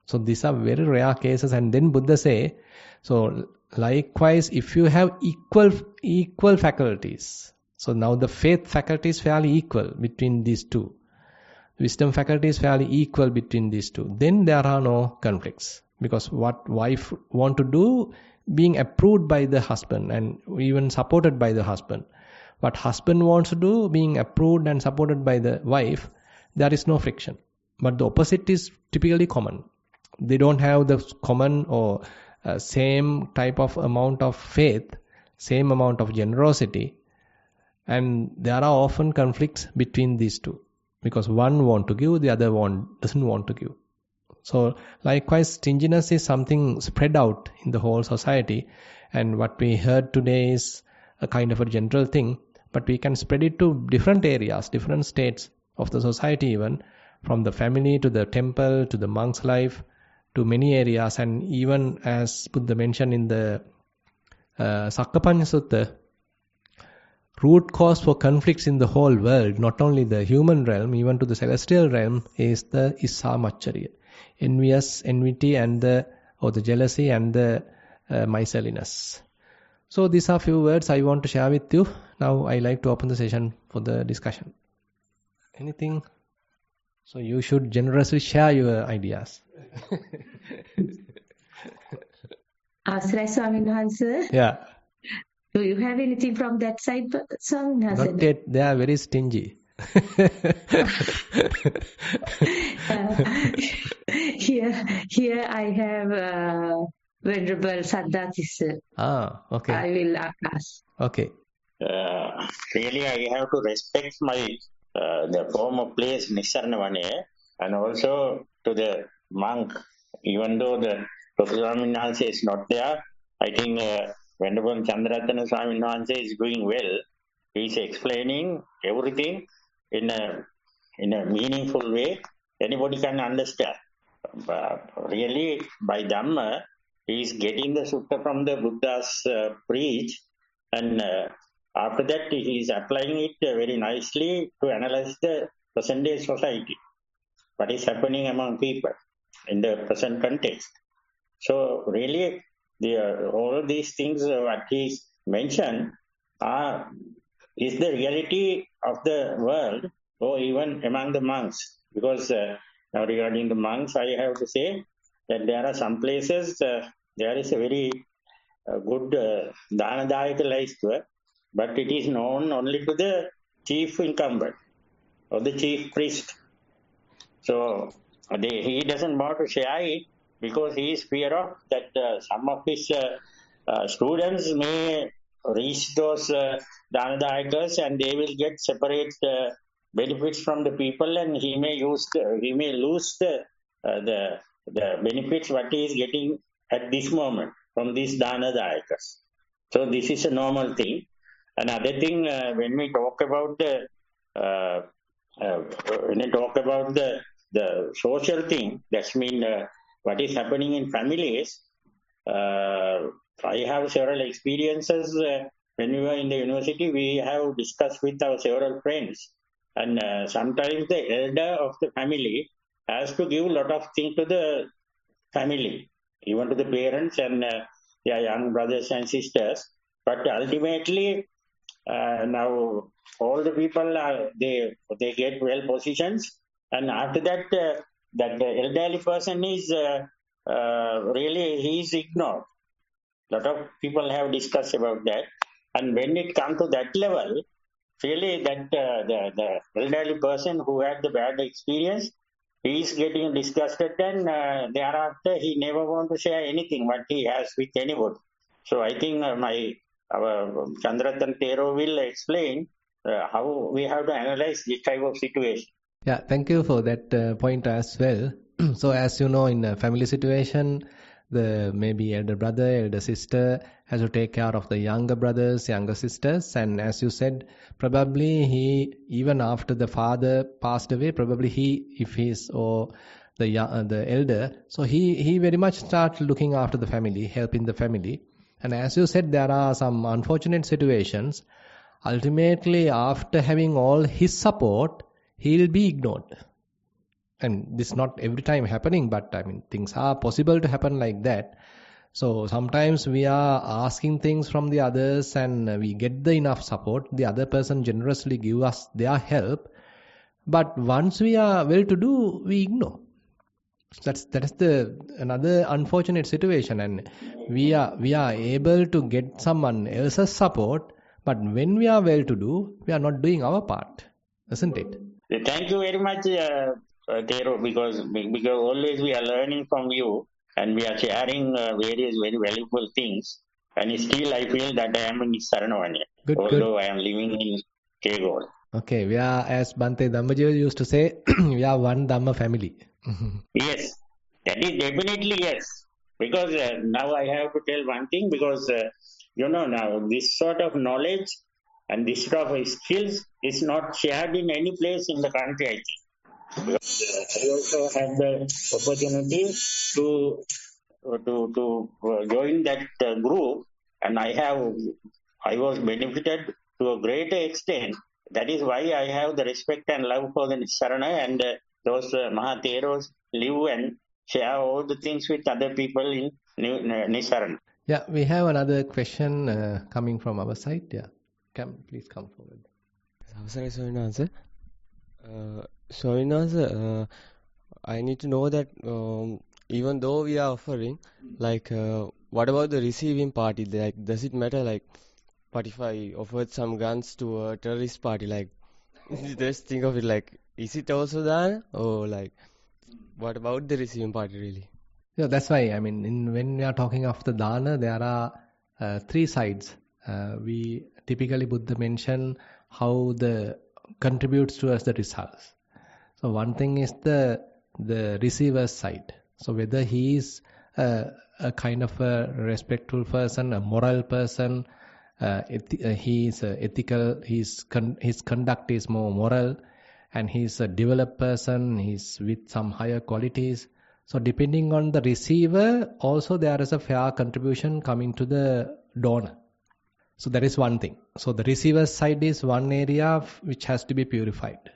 A: So these are very rare cases, and then Buddha say, so likewise, if you have equal faculties, so now the faith faculty is fairly equal between these two, wisdom faculty is fairly equal between these two, then there are no conflicts, because what wife want to do being approved by the husband and even supported by the husband, what husband wants to do being approved and supported by the wife, there is no friction. But the opposite is typically common. They don't have the common or same type of amount of faith, same amount of generosity, and there are often conflicts between these two, because one want to give, the other doesn't want to give. So likewise, stinginess is something spread out in the whole society, and what we heard today is a kind of a general thing, but we can spread it to different areas, different states of the society, even from the family to the temple to the monk's life, to many areas. And even as Buddha mentioned in the Sakkapanya Sutta, root cause for conflicts in the whole world, not only the human realm, even to the celestial realm, is the Issamacharya, envity and the jealousy and the miserliness. So these are few words I want to share with you. Now I like to open the session for the discussion. Anything? So you should generously share your ideas.
D: Asray Swamin Wahanse.
A: Yeah.
D: Do you have anything from that side, Swamin Wahanse?
A: Not yet. They are very stingy.
D: Here I have Venerable Saddhatissa.
A: Okay.
D: I will ask.
A: Okay.
E: Really, I have to respect my the former place Nissarana Vanaya, and also to the monk. Even though the Professor Swamin Wahanse is not there, I think Venerable Chandraratana Swamin Wahanse is doing well. He is explaining everything in a meaningful way. Anybody can understand. But really, by Dhamma, he is getting the sutta from the Buddha's preach, and after that he is applying it very nicely to analyze the present day society, what is happening among people in the present context. So really, all these things what he mentioned is the reality of the world, or even among the monks. Because now regarding the monks, I have to say that there are some places there is a very good Dhanadayaka life, but it is known only to the chief incumbent or the chief priest. So he doesn't want to share it because he is fear of that some of his students may reach those Dhanadayakas and they will get separate benefits from the people, and he may lose the benefits what he is getting at this moment from these Dhanadayakas. So this is a normal thing. Another thing, when we talk about the social thing, that's mean what is happening in families. I have several experiences when we were in the university. We have discussed with our several friends, and sometimes the elder of the family has to give a lot of things to the family, even to the parents and their young brothers and sisters. But ultimately, now all the people they get well positions, And after that, that elderly person is really, he is ignored. A lot of people have discussed about that. And when it comes to that level, really that the elderly person who had the bad experience, he is getting disgusted, and thereafter he never want to share anything what he has with anybody. So I think our Chandratan Thero will explain how we have to analyze this type of situation.
A: Yeah, thank you for that point as well. So as you know, in a family situation, the maybe elder brother, elder sister has to take care of the younger brothers, younger sisters, and as you said, probably he, even after the father passed away, probably he, if he's or the elder, so he very much start looking after the family, helping the family. And as you said, there are some unfortunate situations. Ultimately, after having all his support, he'll be ignored. And this is not every time happening, but I mean, things are possible to happen like that. So sometimes we are asking things from the others and we get the enough support. The other person generously give us their help. But once we are well to do, we ignore. That is the another unfortunate situation, and we are able to get someone else's support, but when we are well to do, we are not doing our part, isn't it?
E: Thank you very much, Thero, because always we are learning from you and we are sharing various very valuable things. And still, I feel that I am in Nissarana, although I am living in Thero.
A: Okay, we are, as Bhante Dhammajiva used to say, we are one Dhamma family.
E: Yes, that is definitely yes. Because now I have to tell one thing, because now this sort of knowledge and this sort of skills is not shared in any place in the country, I think. Because I also had the opportunity to join that group, and I was benefited to a greater extent. That is why I have the respect and love for the Nissarana, and those Maha Theros live and share all the things with other people in Nissarana.
A: Yeah, we have another question coming from our side. Yeah, please come forward.
F: අවසරයි සොයිනාස. සොයිනාස, I need to know that even though we are offering, like, what about the receiving party? Like, does it matter? Like, what if I offered some guns to a terrorist party? Like, just think of it like, is it also done? Or like, what about the receiving party really?
A: Yeah, that's why, I mean, when we are talking of the dana, there are three sides. We typically Buddha mention how the contributes towards the results. So one thing is the receiver's side. So whether he is a kind of a respectful person, a moral person, he is ethical, his conduct is more moral, and he is a developed person, he is with some higher qualities. So depending on the receiver, also there is a fair contribution coming to the donor. So that is one thing. So the receiver's side is one area which has to be purified.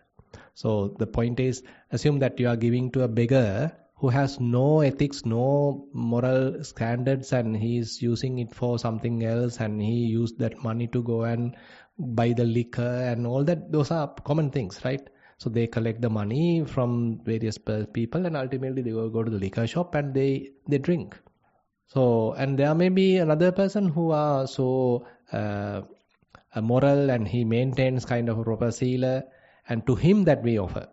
A: So the point is, assume that you are giving to a beggar who has no ethics, no moral standards, and he is using it for something else, and he used that money to go and buy the liquor and all that. Those are common things, right? So they collect the money from various people, and ultimately they will go to the liquor shop and they drink. So, and there may be another person who are so moral and he maintains kind of a proper sila, and to him that we offer.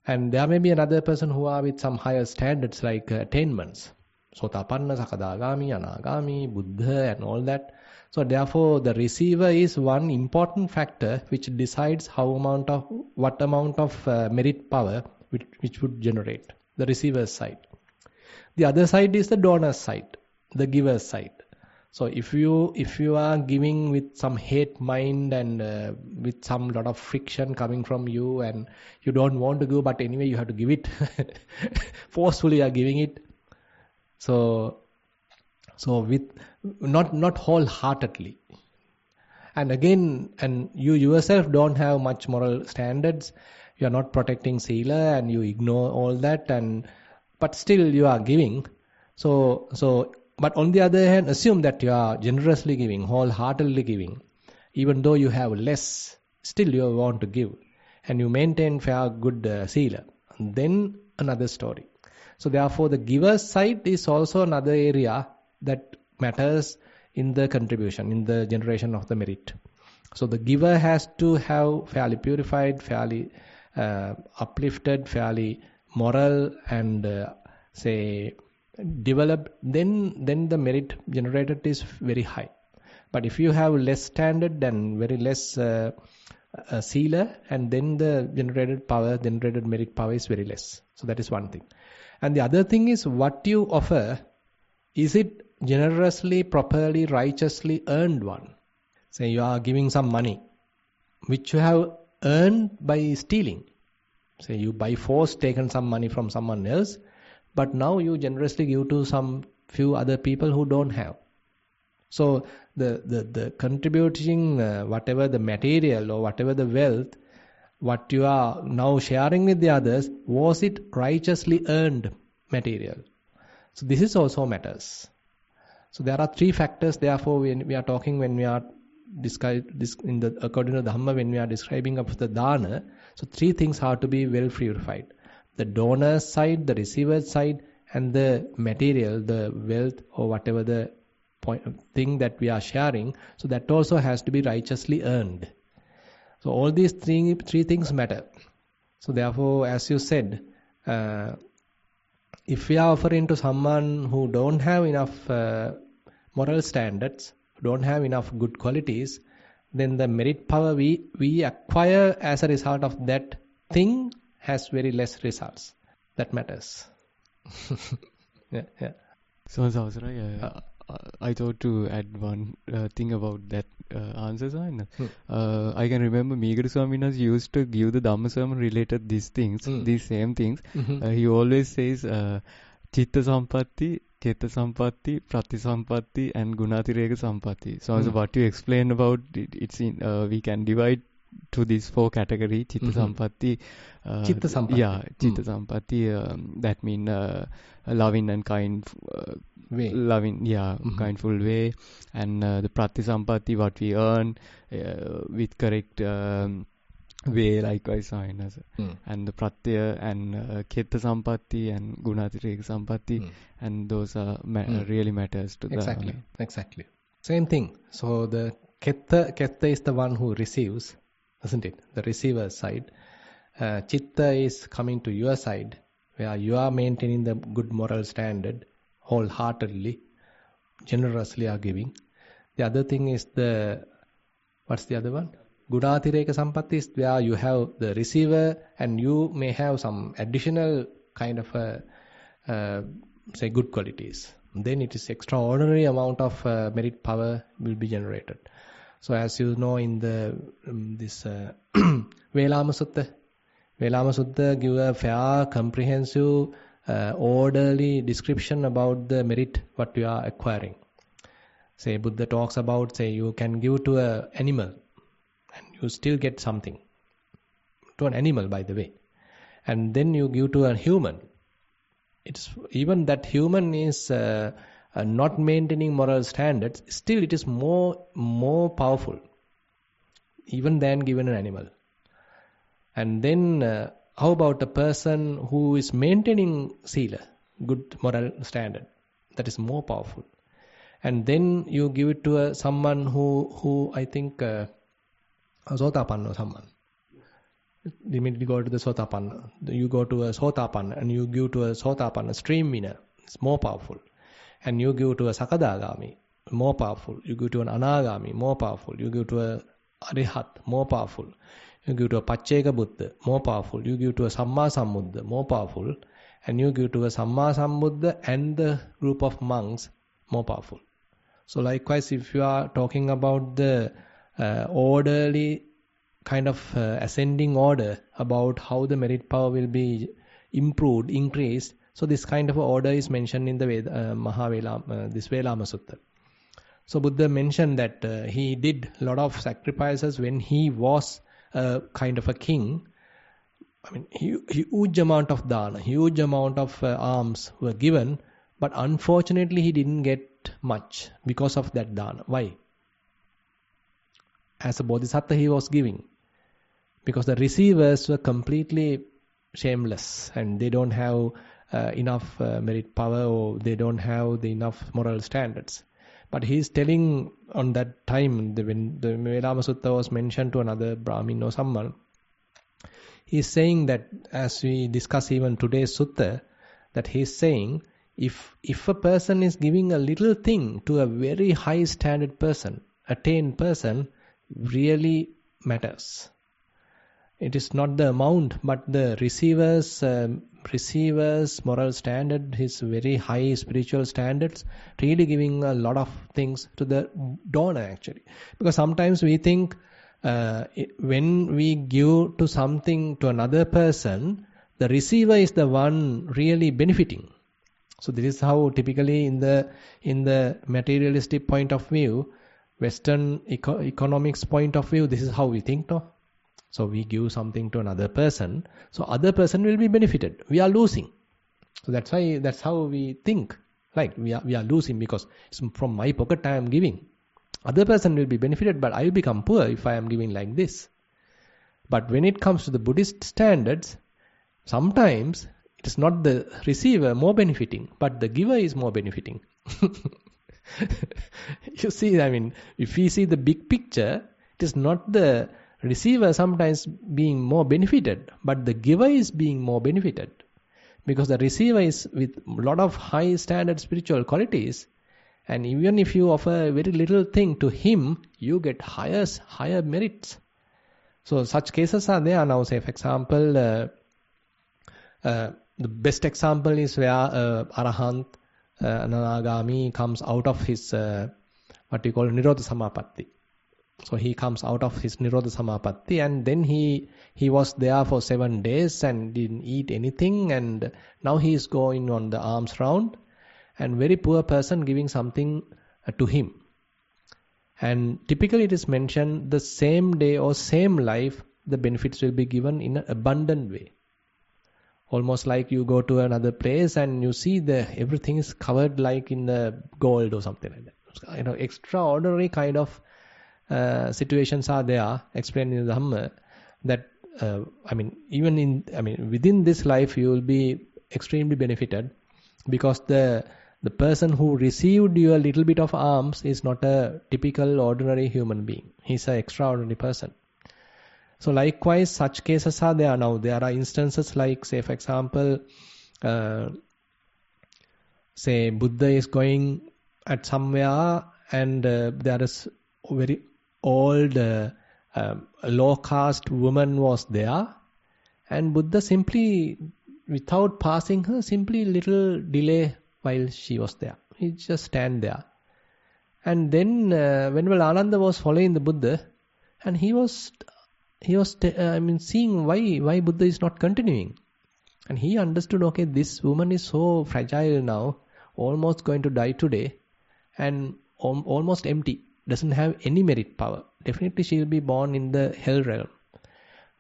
A: And there may be another person who are with some higher standards like attainments. Sotapanna, Sakadagami, Anagami, Buddha and all that. So therefore the receiver is one important factor which decides what amount of merit power which would generate. The receiver's side. The other side is the donor's side, the giver's side. So if you are giving with some hate mind and with some lot of friction coming from you, and you don't want to go, but anyway you have to give it, forcefully you are giving it. So with not wholeheartedly, and again, and you yourself don't have much moral standards, you are not protecting sila, and you ignore all that, but still you are giving. So. But on the other hand, assume that you are generously giving, wholeheartedly giving. Even though you have less, still you want to give. And you maintain fair, good sila. then another story. So therefore the giver's side is also another area that matters in the contribution, in the generation of the merit. So the giver has to have fairly purified, fairly uplifted, fairly moral and developed, then the merit generated is very high. But if you have less standard and very less sealer, and then the generated merit power is very less. So that is one thing. And the other thing is, what you offer, is it generously, properly, righteously earned one? Say you are giving some money, which you have earned by stealing. Say you by force taken some money from someone else, but now you generously give to some few other people who don't have. So the contributing whatever the material or whatever the wealth, what you are now sharing with the others, was it righteously earned material? So this is also matters. So there are three factors. Therefore, when we are talking, when we are according to Dhamma, when we are describing of the dana, so three things have to be well purified: the donor's side, the receiver's side, and the material, the wealth or whatever the thing that we are sharing. So that also has to be righteously earned. So all these three things matter. So therefore, as you said, if we are offering to someone who don't have enough moral standards, don't have enough good qualities, then the merit power we acquire as a result of that thing has very less results. That matters. yeah.
B: So, I thought to add one thing about that answer. I can remember Megara Swaminas used to give the Dhamma sermon related these things, these same things. He always says Chitta Sampatti, Keta Sampatti, Prati Sampatti, and Gunatireka Sampatti. So, what you explained about it's in we can divide to these four categories: Chitta Sampatti.
A: Chitta Sampatti.
B: Yeah, Chitta Sampatti. That means loving and kind.
A: Way.
B: Loving, kindful way, and the Prati Sampatti, what we earn with correct way, likewise, and the Pratyaya and Keta Sampatti and Gunatireka Sampatti, and those are really matters to
A: the exactly same thing. So the Keta is the one who receives, isn't it? The receiver side. Chitta is coming to your side, where you are maintaining the good moral standard, wholeheartedly, generously are giving. The other thing is what's the other one? Gunatireka Sampatti is where you have the receiver and you may have some additional kind of good qualities. Then it is extraordinary amount of merit power will be generated. So as you know, in this Velama Sutta give a fair, comprehensive, orderly description about the merit what you are acquiring. Say Buddha talks about, you can give to an animal and you still get something. To an animal, by the way. And then you give to a human. It's even that human is not maintaining moral standards, still it is more powerful even than given an animal. And then how about a person who is maintaining sila, good moral standard? That is more powerful. And then you give it to someone who I think Sotapanna or someone. Immediately go to the Sotapanna. You go to a Sotapanna and you give to a Sotapanna, stream winner. It's more powerful. And you give to a Sakadagami, more powerful. You give to an Anagami, more powerful. You give to a Arihat, more powerful. You give to a Pacceka Buddha, more powerful. You give to a Samma Sambuddha, more powerful. And you give to a Samma Sambuddha and the group of monks, more powerful. So likewise, if you are talking about the orderly kind of ascending order about how the merit power will be improved, increased, so this kind of order is mentioned in the Maha this Velama Sutta. So Buddha mentioned that he did a lot of sacrifices when he was kind of a king. I mean, huge amount of dana, huge amount of alms were given, but unfortunately he didn't get much because of that dana. Why? As a bodhisattva he was giving, because the receivers were completely shameless and they don't have enough merit power, or they don't have the enough moral standards. But he's telling on that time, when the Vedama Sutta was mentioned to another Brahmin or someone, he's saying that, as we discuss even today's sutta, that he's saying, if a person is giving a little thing to a very high standard person, attained person, really matters. It is not the amount, but the receiver's moral standard, his very high spiritual standards, really giving a lot of things to the donor actually. Because sometimes we think when we give to something to another person, the receiver is the one really benefiting. So this is how typically in the materialistic point of view, Western economics point of view, this is how we think, no? So we give something to another person, so other person will be benefited. We are losing. So that's how we think. Like we are losing because it's from my pocket I am giving. Other person will be benefited, but I will become poor if I am giving like this. But when it comes to the Buddhist standards, sometimes it is not the receiver more benefiting, but the giver is more benefiting. You see, I mean, if we see the big picture, it is not the receiver sometimes being more benefited, but the giver is being more benefited. Because the receiver is with a lot of high standard spiritual qualities, and even if you offer a very little thing to him, you get higher merits. So such cases are there now. Say, for example, the best example is where Arahant, Anagami comes out of his what we call Nirodha Samapatti. So he comes out of his Nirodha Samapatti, and then he was there for 7 days and didn't eat anything, and now he is going on the alms round, and very poor person giving something to him. And typically it is mentioned the same day or same life, the benefits will be given in an abundant way. Almost like you go to another place and you see everything is covered like in the gold or something like that. You know, extraordinary kind of situations are there explained in the Dhamma, that within this life you will be extremely benefited, because the person who received your little bit of alms is not a typical ordinary human being. He's an extraordinary person. So likewise, such cases are there now. There are instances like, say, for example, say Buddha is going at somewhere, and there is very old low caste woman was there, and Buddha simply, without passing her, simply little delay while she was there. He just stand there. And then Venerable Ananda was following the Buddha, and he was seeing why Buddha is not continuing. And he understood, okay, this woman is so fragile now, almost going to die today, and almost empty, doesn't have any merit power. Definitely she will be born in the hell realm.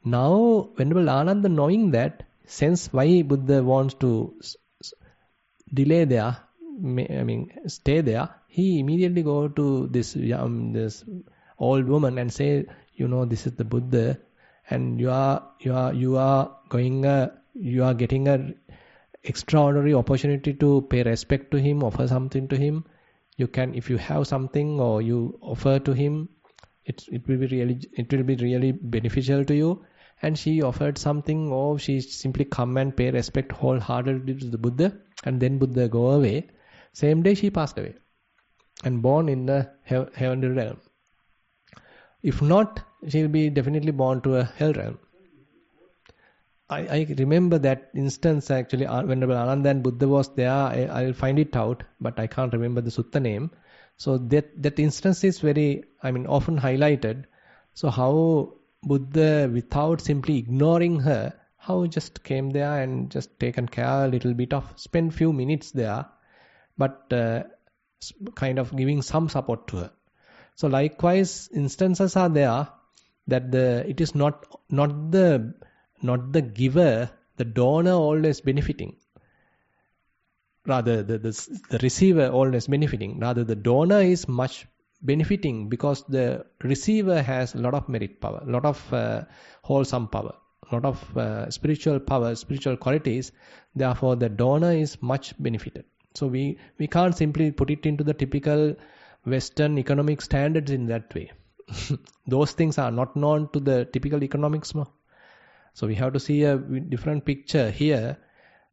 A: Now, Venerable Ananda, knowing that, sense why Buddha wants to delay there, stay there, he immediately go to this old woman and say, you know, this is the Buddha, and you are getting a extraordinary opportunity to pay respect to him, offer something to him. You can, if you have something or you offer to him, it will be really beneficial to you. And she offered something, or she simply come and pay respect wholeheartedly to the Buddha, and then Buddha go away. Same day she passed away and born in the heavenly realm. If not, she will be definitely born to a hell realm. I remember that instance actually. Venerable Ananda and Buddha was there. I'll find it out, but I can't remember the sutta name. So that instance is very, often highlighted. So how Buddha, without simply ignoring her, how just came there and just taken care a little bit of, spent few minutes there, but kind of giving some support to her. So likewise, instances are there that it is not the giver, the donor always benefiting. Rather, the receiver always benefiting. Rather, the donor is much benefiting because the receiver has a lot of merit power, a lot of wholesome power. spiritual power, spiritual qualities. Therefore, the donor is much benefited. So we can't simply put it into the typical Western economic standards in that way. Those things are not known to the typical economics. So we have to see a different picture here.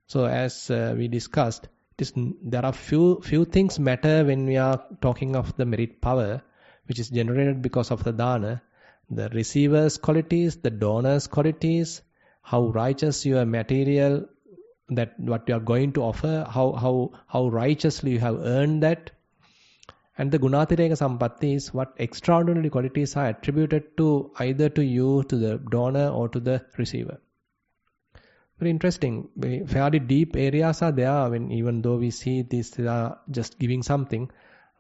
A: So as we discussed, there are few things matter when we are talking of the merit power, which is generated because of the dana. The receiver's qualities, the donor's qualities, how righteous your material, that what you are going to offer, how righteously you have earned that. And the gunatireka sampatti is what extraordinary qualities are attributed to either to you, to the donor, or to the receiver. Very interesting. Fairly deep areas are there. Even though we see these are just giving something,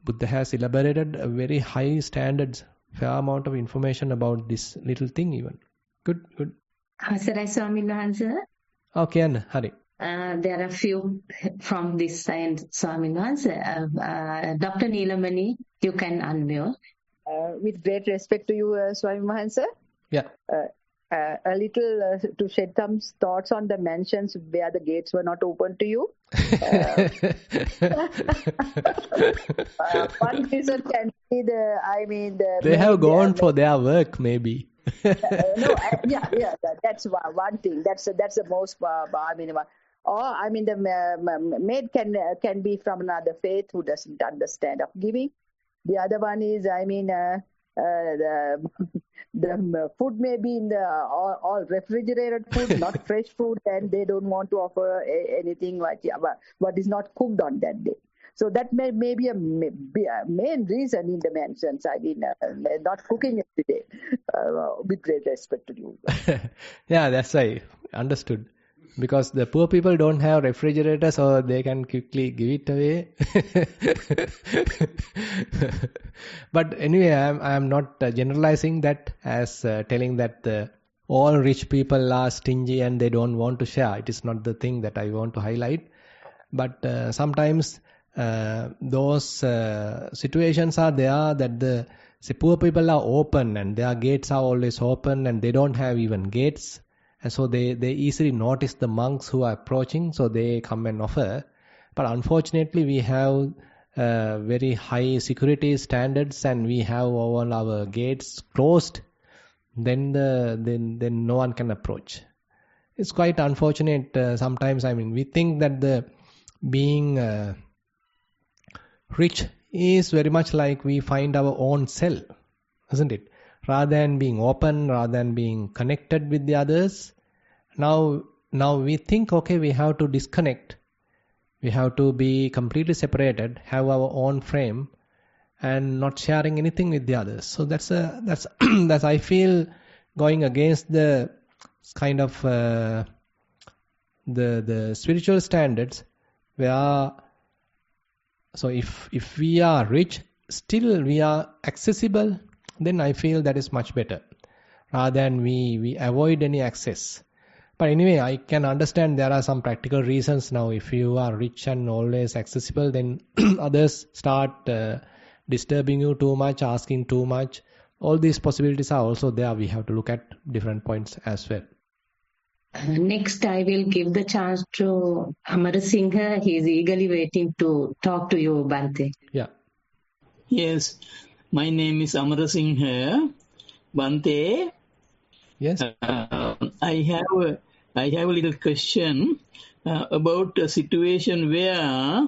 A: Buddha has elaborated a very high standards, fair amount of information about this little thing even. Good.
D: Sarai Swamin Wahanse.
A: Okay, Anna, Hari.
D: There are a few from this side, Swamin Wahanse. Dr. Neelamani, you can unmute.
G: With great respect to you, Swami Wahanse.
A: Yeah.
G: A little to shed some thoughts on the mansions where the gates were not open to you. One reason can be
A: they have gone for their work, maybe.
G: That's one thing. That's the most. The maid can be from another faith who doesn't understand of giving. The other one is, the food may be in the all refrigerated food, not fresh food, and they don't want to offer anything what is not cooked on that day. So that may be a main reason in the mansions. Not cooking every day. With great respect to you.
A: Yeah, that's right. Understood. Because the poor people don't have refrigerators, so they can quickly give it away. But anyway, I am not generalizing that as telling that all rich people are stingy and they don't want to share. It is not the thing that I want to highlight. But sometimes those situations are there that the poor people are open and their gates are always open and they don't have even gates. And so they easily notice the monks who are approaching, so they come and offer. But unfortunately, we have very high security standards and we have all our gates closed. Then no one can approach. It's quite unfortunate sometimes. We think that the being rich is very much like we find our own cell, isn't it? Rather than being open, rather than being connected with the others. Now we think, okay, we have to disconnect. We have to be completely separated, have our own frame, and not sharing anything with the others. So that's I feel going against the kind of the spiritual standards. So if we are rich, still we are accessible, then I feel that is much better, rather than we avoid any access. But anyway, I can understand there are some practical reasons now. If you are rich and always accessible, then others start disturbing you too much, asking too much. All these possibilities are also there. We have to look at different points as well.
D: Next, I will give the chance to Amarasinghe. He is eagerly waiting to talk to you, Bhante.
A: Yeah.
H: Yes. My name is Amarasinghe. Bhante.
A: Yes.
H: I have a little question about a situation where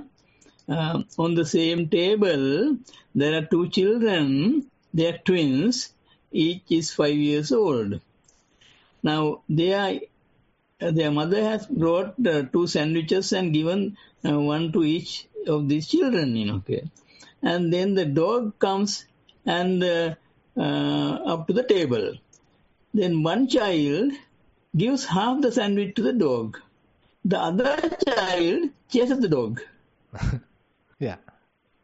H: on the same table there are two children. They are twins. Each is 5 years old. Now their mother has brought 2 sandwiches and given one to each of these children. Okay. And then the dog comes and up to the table. Then one child gives half the sandwich to the dog. The other child chases the dog.
A: Yeah.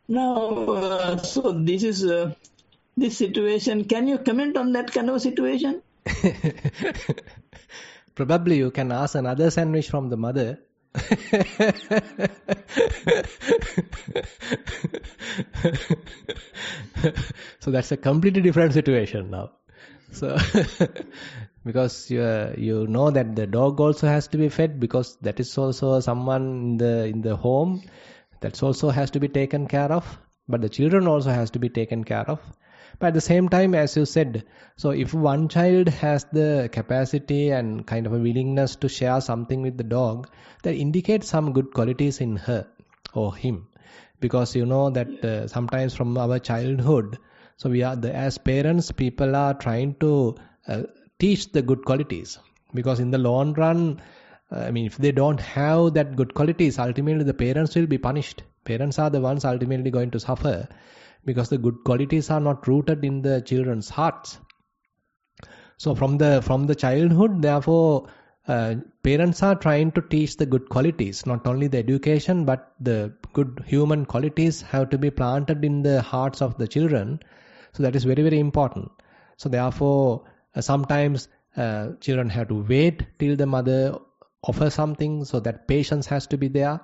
H: Now, so this is this situation. Can you comment on that kind of a situation?
A: Probably you can ask another sandwich from the mother. So that's a completely different situation now. So because you know that the dog also has to be fed, because that is also someone in the home that also has to be taken care of, but the children also has to be taken care of. But at the same time, as you said, so if one child has the capacity and kind of a willingness to share something with the dog, that indicates some good qualities in her or him, because you know that sometimes from our childhood, so we are as parents, people are trying to teach the good qualities, because in the long run, if they don't have that good qualities, ultimately the parents will be punished. Parents are the ones ultimately going to suffer, because the good qualities are not rooted in the children's hearts. So from the childhood, therefore, parents are trying to teach the good qualities, not only the education, but the good human qualities have to be planted in the hearts of the children. So that is very, very important. So therefore, sometimes children have to wait till the mother offers something, so that patience has to be there.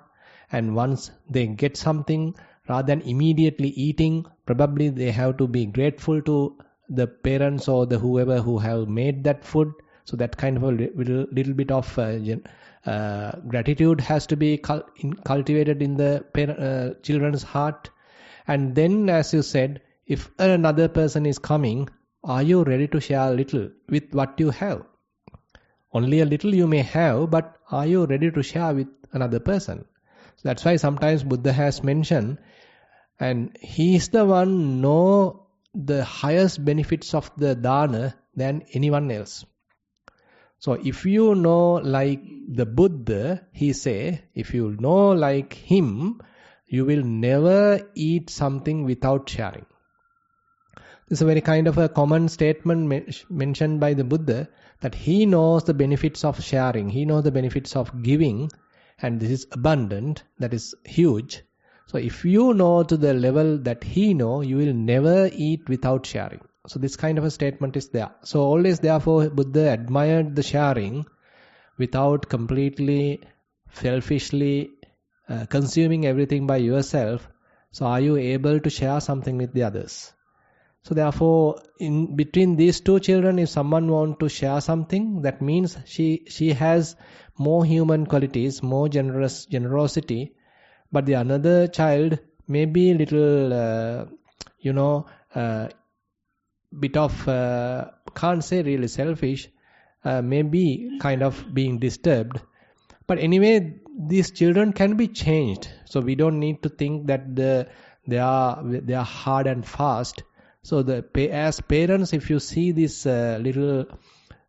A: And once they get something, rather than immediately eating, probably they have to be grateful to the parents or the whoever who have made that food. So that kind of a little bit of gratitude has to be cultivated in the children's heart. And then, as you said, if another person is coming, are you ready to share a little with what you have? Only a little you may have, but are you ready to share with another person? So that's why sometimes Buddha has mentioned, and he is the one know the highest benefits of the dana than anyone else. So if you know like the Buddha, he say, if you know like him, you will never eat something without sharing. This is a very kind of a common statement mentioned by the Buddha, that he knows the benefits of sharing, he knows the benefits of giving, and this is abundant, that is huge. So if you know to the level that he know, you will never eat without sharing. So this kind of a statement is there. So always, therefore, Buddha admired the sharing without completely selfishly consuming everything by yourself. So are you able to share something with the others? So therefore, in between these two children, if someone want to share something, that means she has more human qualities, more generosity. But the another child may be little, bit of, can't say really selfish, maybe kind of being disturbed. But anyway, these children can be changed. So we don't need to think that they are hard and fast. So as parents, if you see this little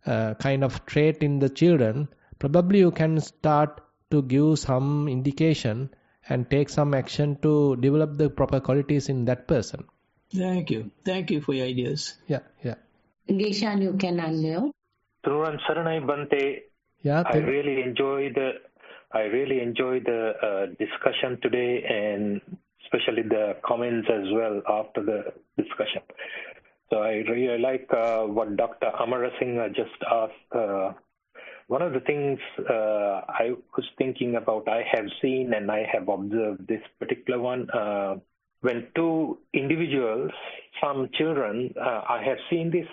A: kind of trait in the children, probably you can start to give some indication and take some action to develop the proper qualities in that person.
H: Thank you for your ideas.
A: Yeah.
D: Geshan, you can unmute.
I: Thuran Saranai Bante.
A: Yeah,
I: I really enjoy the discussion today, and especially the comments as well after the discussion. So I really like what Dr. Amarasinghe just asked. One of the things I was thinking about, I have seen and I have observed this particular one, when two individuals, some children, I have seen this,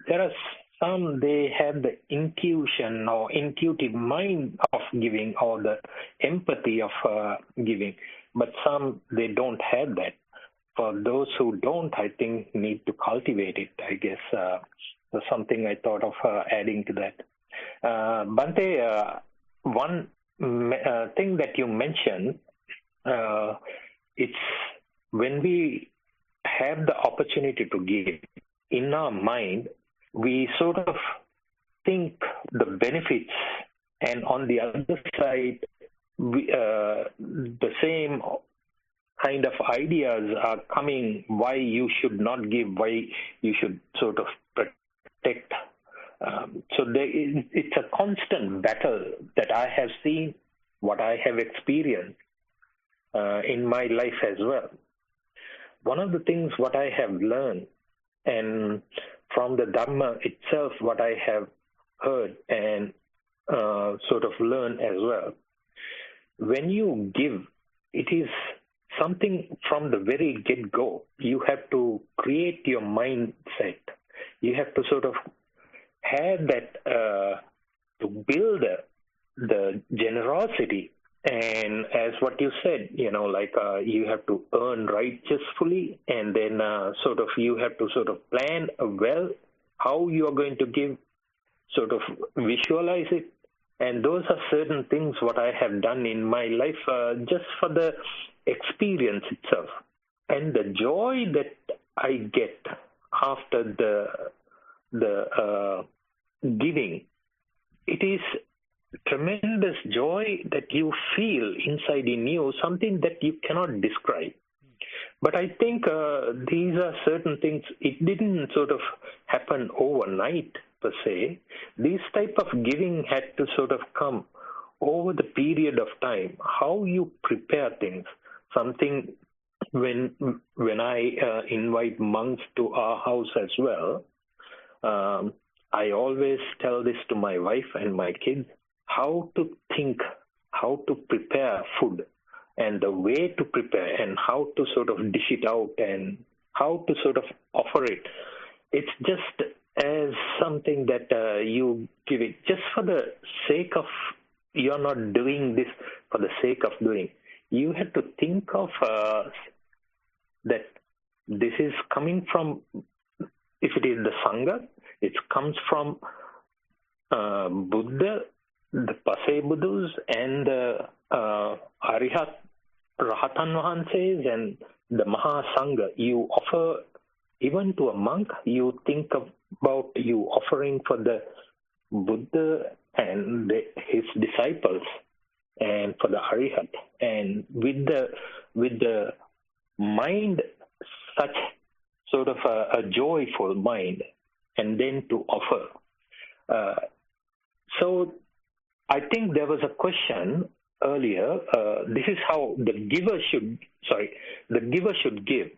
I: there are some, they have the intuition or intuitive mind of giving, or the empathy of giving, but some, they don't have that. For those who don't, I think need to cultivate it, I guess. That's something I thought of adding to that. Bante, one thing that you mentioned, it's when we have the opportunity to give, in our mind, we sort of think the benefits, and on the other side, the same kind of ideas are coming, why you should not give, why you should sort of protect. So it's a constant battle that I have seen, what I have experienced in my life as well. One of the things what I have learned, and from the Dhamma itself, what I have heard and sort of learned as well, when you give, it is something from the very get-go. You have to create your mindset. You have to sort of had that to build the generosity. And as what you said, you have to earn righteously, and then you have to plan well how you are going to give, visualize it. And those are certain things what I have done in my life just for the experience itself. And the joy that I get after the giving, it is tremendous joy that you feel inside in you, something that you cannot describe. But I think these are certain things. It didn't happen overnight per se. This type of giving had to come over the period of time. How you prepare things. Something when I invite monks to our house as well, I always tell this to my wife and my kids, how to think, how to prepare food, and the way to prepare, and how to dish it out, and how to offer it. It's just as something that you give it just for the sake of, you're not doing this for the sake of doing. You have to think of that this is coming from, if it is the Sangha, it comes from Buddha, the Pasay Buddhas, and the Arihat Rahatan Vahanses, and the Maha Sangha. You offer, even to a monk, you think about you offering for the Buddha and his disciples, and for the Arihat, and with the mind, such a joyful mind, and then to offer. So I think there was a question earlier. This is how the giver should give.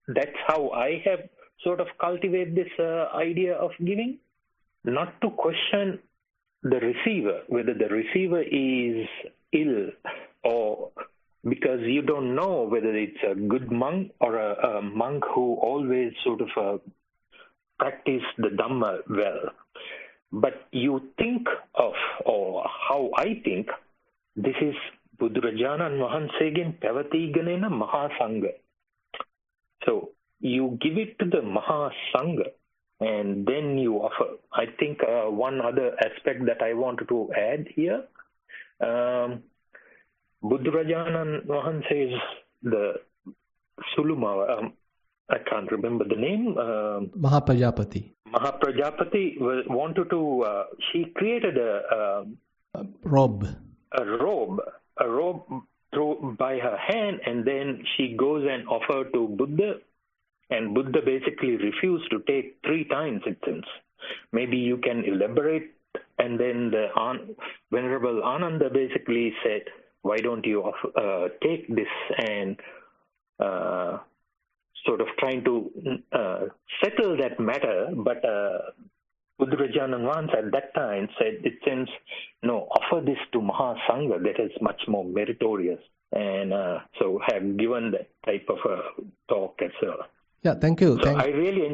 I: That's how I have cultivated this idea of giving. Not to question the receiver, whether the receiver is ill, or because you don't know whether it's a good monk or a monk who always practice the Dhamma well. But you think of, or how I think, this is Buddharajanan Vahansegen Pavatigane na Maha Sangha. So you give it to the Maha Sangha, and then you offer. I think one other aspect that I wanted to add here, Buddharajanan Vahanse is the Suluma, I can't remember the name.
A: Maha Prajapati.
I: Maha Prajapati wanted to, she created a
A: robe.
I: A robe through by her hand, and then she goes and offered to Buddha, and Buddha basically refused to take 3 times, it seems. Maybe you can elaborate. And then the Venerable Ananda basically said, why don't you take this, and trying to settle that matter. But Buddharajanan Vahanse at that time said, it seems, no, offer this to Maha Sangha, that is much more meritorious. And so have given that type of a talk as well.
A: Yeah, thank you.
I: So I really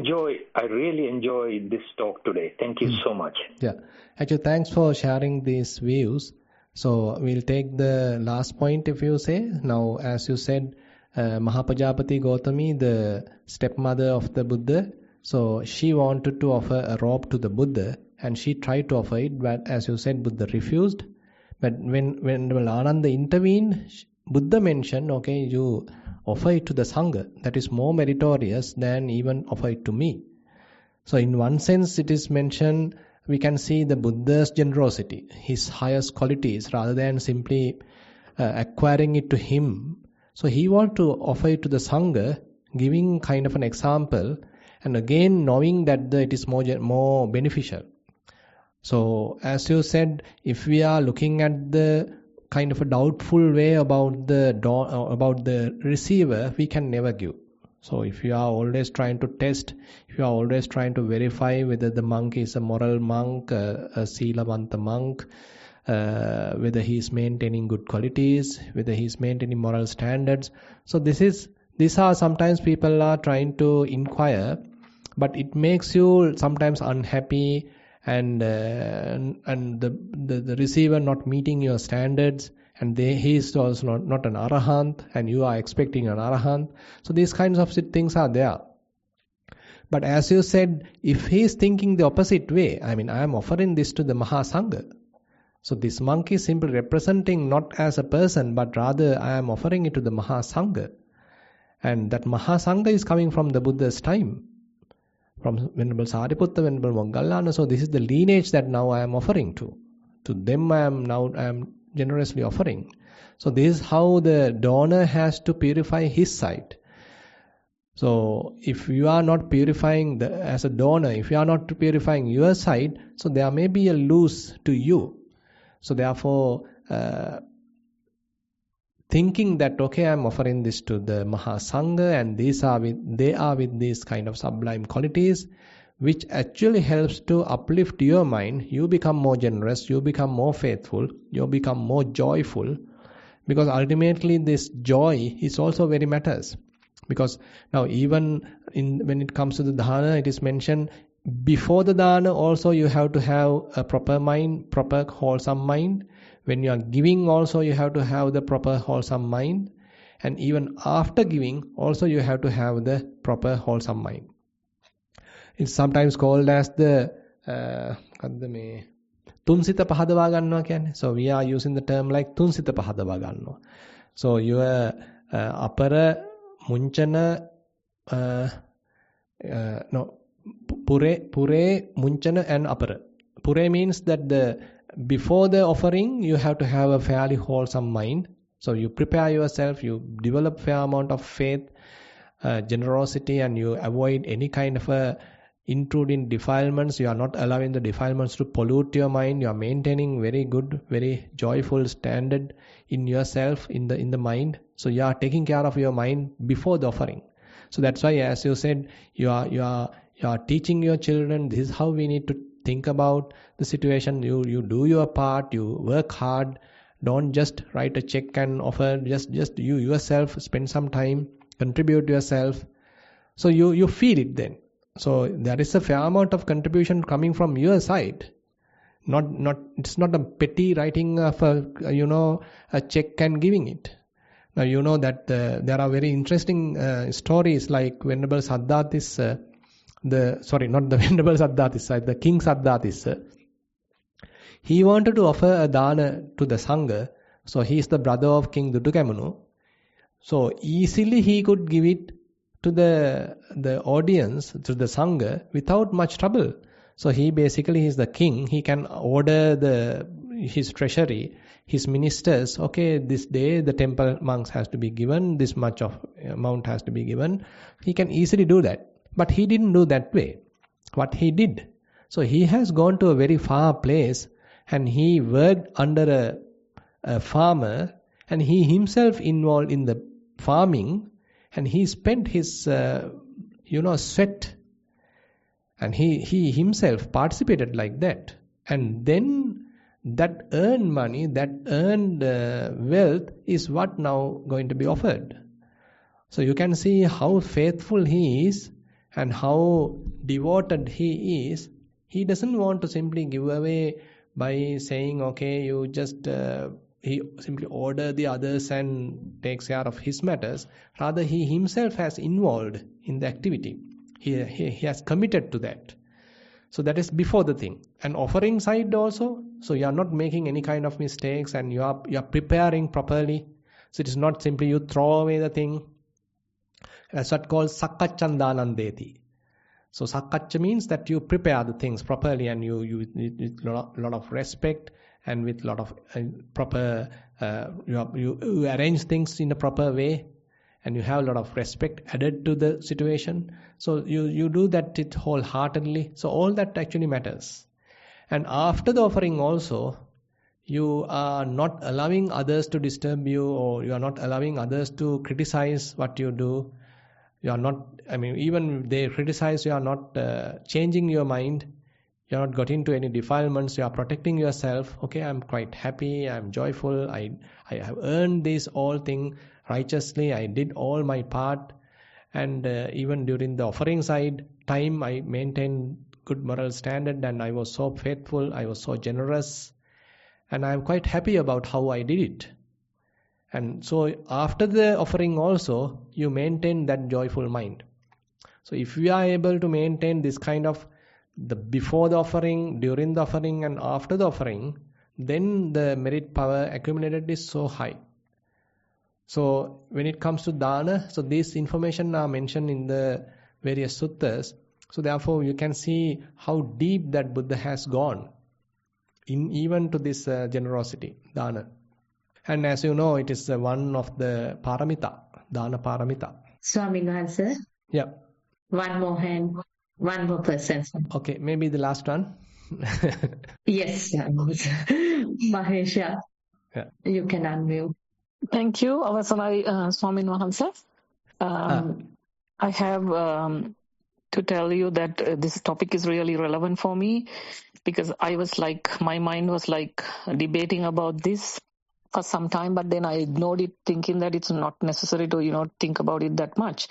I: enjoy this talk today. Thank you so much.
A: Yeah, actually, thanks for sharing these views. So we'll take the last point, if you say. Now, as you said, Mahapajapati Gautami, the stepmother of the Buddha, so she wanted to offer a robe to the Buddha, and she tried to offer it, but as you said, Buddha refused. But when Ananda intervened, Buddha mentioned, okay, you offer it to the Sangha. That is more meritorious than even offer it to me. So in one sense, it is mentioned, we can see the Buddha's generosity, his highest qualities, rather than simply acquiring it to him. So he wanted to offer it to the Sangha, giving kind of an example, and again knowing that it is more beneficial. So as you said, if we are looking at the kind of a doubtful way about the receiver, we can never give. So if you are always trying to test, if you are always trying to verify whether the monk is a moral monk, a Silavanta monk, whether he is maintaining good qualities, whether he is maintaining moral standards. So these are sometimes people are trying to inquire, but it makes you sometimes unhappy, and the receiver not meeting your standards, and he is also not an arahant, and you are expecting an arahant. So these kinds of things are there. But as you said, if he is thinking the opposite way, I am offering this to the Maha Sangha. So this monk is simply representing not as a person, but rather I am offering it to the Maha Sangha. And that Maha Sangha is coming from the Buddha's time, from Venerable Sariputta, Venerable Moggallana. So this is the lineage that now I am offering to. To them I am generously offering. So this is how the donor has to purify his side. So if you are not purifying as a donor, if you are not purifying your side, so there may be a loss to you. So therefore, thinking that, okay, I am offering this to the Maha Sangha, and they are with these kind of sublime qualities, which actually helps to uplift your mind. You become more generous, you become more faithful, you become more joyful, because ultimately this joy is also very matters. Because now even when it comes to the dana, it is mentioned before the dana also you have to have a proper mind, proper wholesome mind. When you are giving also you have to have the proper wholesome mind. And even after giving also you have to have the proper wholesome mind. It's sometimes called as the tunsita pahadawa gannawa කියන්නේ. So we are using the term like tunsita pahadawa gannawa. So your apara munchana pure munchana and apara. Pure means that before the offering you have to have a fairly wholesome mind. So you prepare yourself, you develop fair amount of faith, generosity, and you avoid any kind of intruding defilements. You are not allowing the defilements to pollute your mind. You are maintaining very good, very joyful standard in yourself, in the mind. So you are taking care of your mind before the offering. So that's why, as you said, you are teaching your children, this is how we need to think about the situation. You do your part, you work hard. Don't just write a check and offer. Just you yourself spend some time, contribute yourself. So you feel it then. So there is a fair amount of contribution coming from your side. It's not a petty writing of a check and giving it. Now you know that there are very interesting stories like Venerable Saddhatissa, the Venerable Saddhatissa, the King Saddhatissa. He wanted to offer a dana to the Sangha. So he is the brother of King Dutukamunu. So easily he could give it to the audience, to the Sangha, without much trouble. So he is the king. He can order his treasury, his ministers, okay, this day the temple monks has to be given, this much of amount has to be given. He can easily do that. But he didn't do that way. What he did, so he has gone to a very far place and he worked under a farmer, and he himself involved in the farming, and he spent his sweat, and he himself participated like that. And then that earned money, that earned wealth is what now going to be offered. So you can see how faithful he is and how devoted he is. He doesn't want to simply give away by saying, okay, you just he simply order the others and takes care of his matters. Rather, he himself has involved in the activity. He has committed to that. So that is before the thing. And offering side also, so you are not making any kind of mistakes, and you are preparing properly. So it is not simply you throw away the thing. That's what called sakkachandanandeti. So sakkaccha means that you prepare the things properly, and you with lot of respect, and with lot of proper you arrange things in a proper way, and you have a lot of respect added to the situation. So you do that it wholeheartedly. So all that actually matters. And after the offering also, you are not allowing others to disturb you, or you are not allowing others to criticize what you do. You are not, even if they criticize, you are not changing your mind. You are not got into any defilements. You are protecting yourself. Okay, I am quite happy. I am joyful. I have earned this all thing righteously. I did all my part. And even during the offering side time, I maintain good moral standard, and I was so faithful, I was so generous, and I am quite happy about how I did it. And so after the offering also, you maintain that joyful mind. So if we are able to maintain this kind of the before the offering, during the offering, and after the offering, then the merit power accumulated is so high. So when it comes to dana, so these information are mentioned in the various suttas. So therefore you can see how deep that Buddha has gone in even to this generosity, dana. And as you know, it is one of the paramita, dana paramita.
D: Swamin Wahanse.
A: Yeah.
D: One more hand, one more person.
A: Okay, maybe the last one.
D: Yes, Mahesha.
A: Yeah.
D: You can unmute.
J: Thank you, Avasanai Swamin Wahanse. I have to tell you that this topic is really relevant for me, because I was like, my mind was like debating about this for some time, but then I ignored it, thinking that it's not necessary to, think about it that much.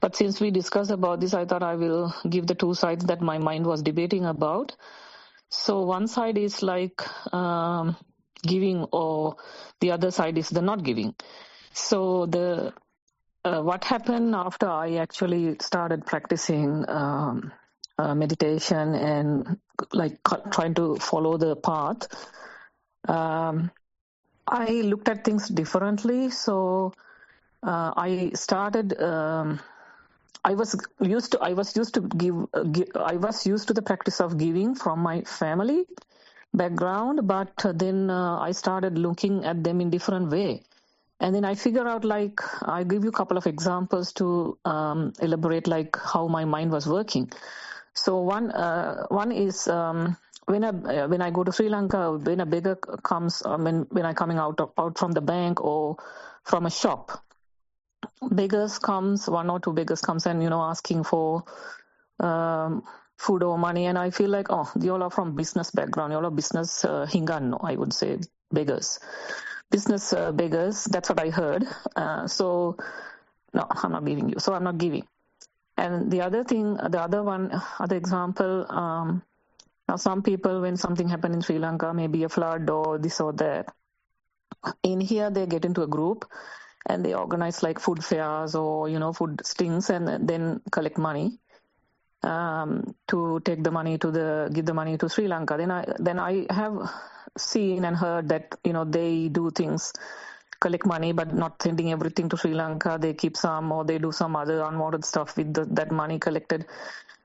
J: But since we discussed about this, I thought I will give the two sides that my mind was debating about. So one side is like giving, or the other side is the not giving. So the what happened after I actually started practicing meditation and like trying to follow the path, I looked at things differently. So I started. I was used to the practice of giving from my family background, but then I started looking at them in different way. And then I figure out, like, I give you a couple of examples to elaborate like how my mind was working. So one is when I go to Sri Lanka, when a beggar comes, when I'm coming out from the bank or from a shop, one or two beggars comes and asking for food or money, and I feel like, oh, you all are from business background, you all are business hinganno, I would say, beggars. Business beggars, that's what I heard. So, no, I'm not giving you. So I'm not giving. And the other example, now some people, when something happened in Sri Lanka, maybe a flood or this or that, in here they get into a group and they organize like food fairs or, food stings, and then collect money to take the money give the money to Sri Lanka. Then I have seen and heard that, they do things, collect money, but not sending everything to Sri Lanka. They keep some, or they do some other unwanted stuff with that money collected.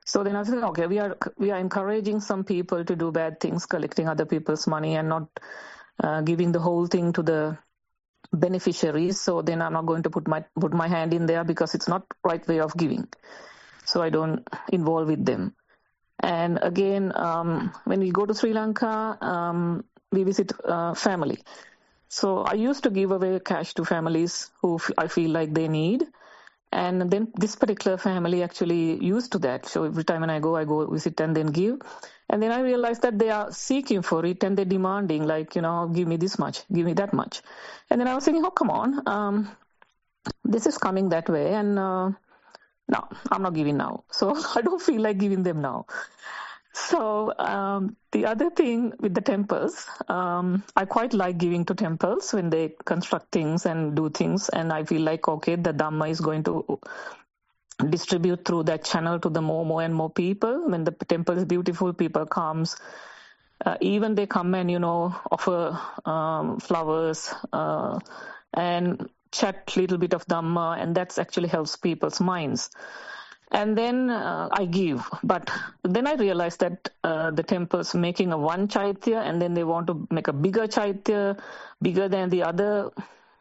J: So then I think, okay, we are encouraging some people to do bad things, collecting other people's money and not giving the whole thing to the beneficiaries. So then I'm not going to put my hand in there, because it's not right way of giving. So I don't involve with them. And again, when we go to Sri Lanka, we visit family. So I used to give away cash to families who I feel like they need. And then this particular family actually used to that. So every time when I go visit and then give. And then I realized that they are seeking for it and they're demanding, like, give me this much, give me that much. And then I was thinking, oh, come on, this is coming that way. And no, I'm not giving now. So I don't feel like giving them now. So the other thing with the temples, I quite like giving to temples when they construct things and do things. And I feel like, okay, the Dhamma is going to distribute through that channel to the more and more people. When the temple is beautiful, people comes. Even they come and, offer flowers and chat a little bit of Dhamma, and that actually helps people's minds. And then I give. But then I realized that the temple's making a one chaitya, and then they want to make a bigger chaitya, bigger than the other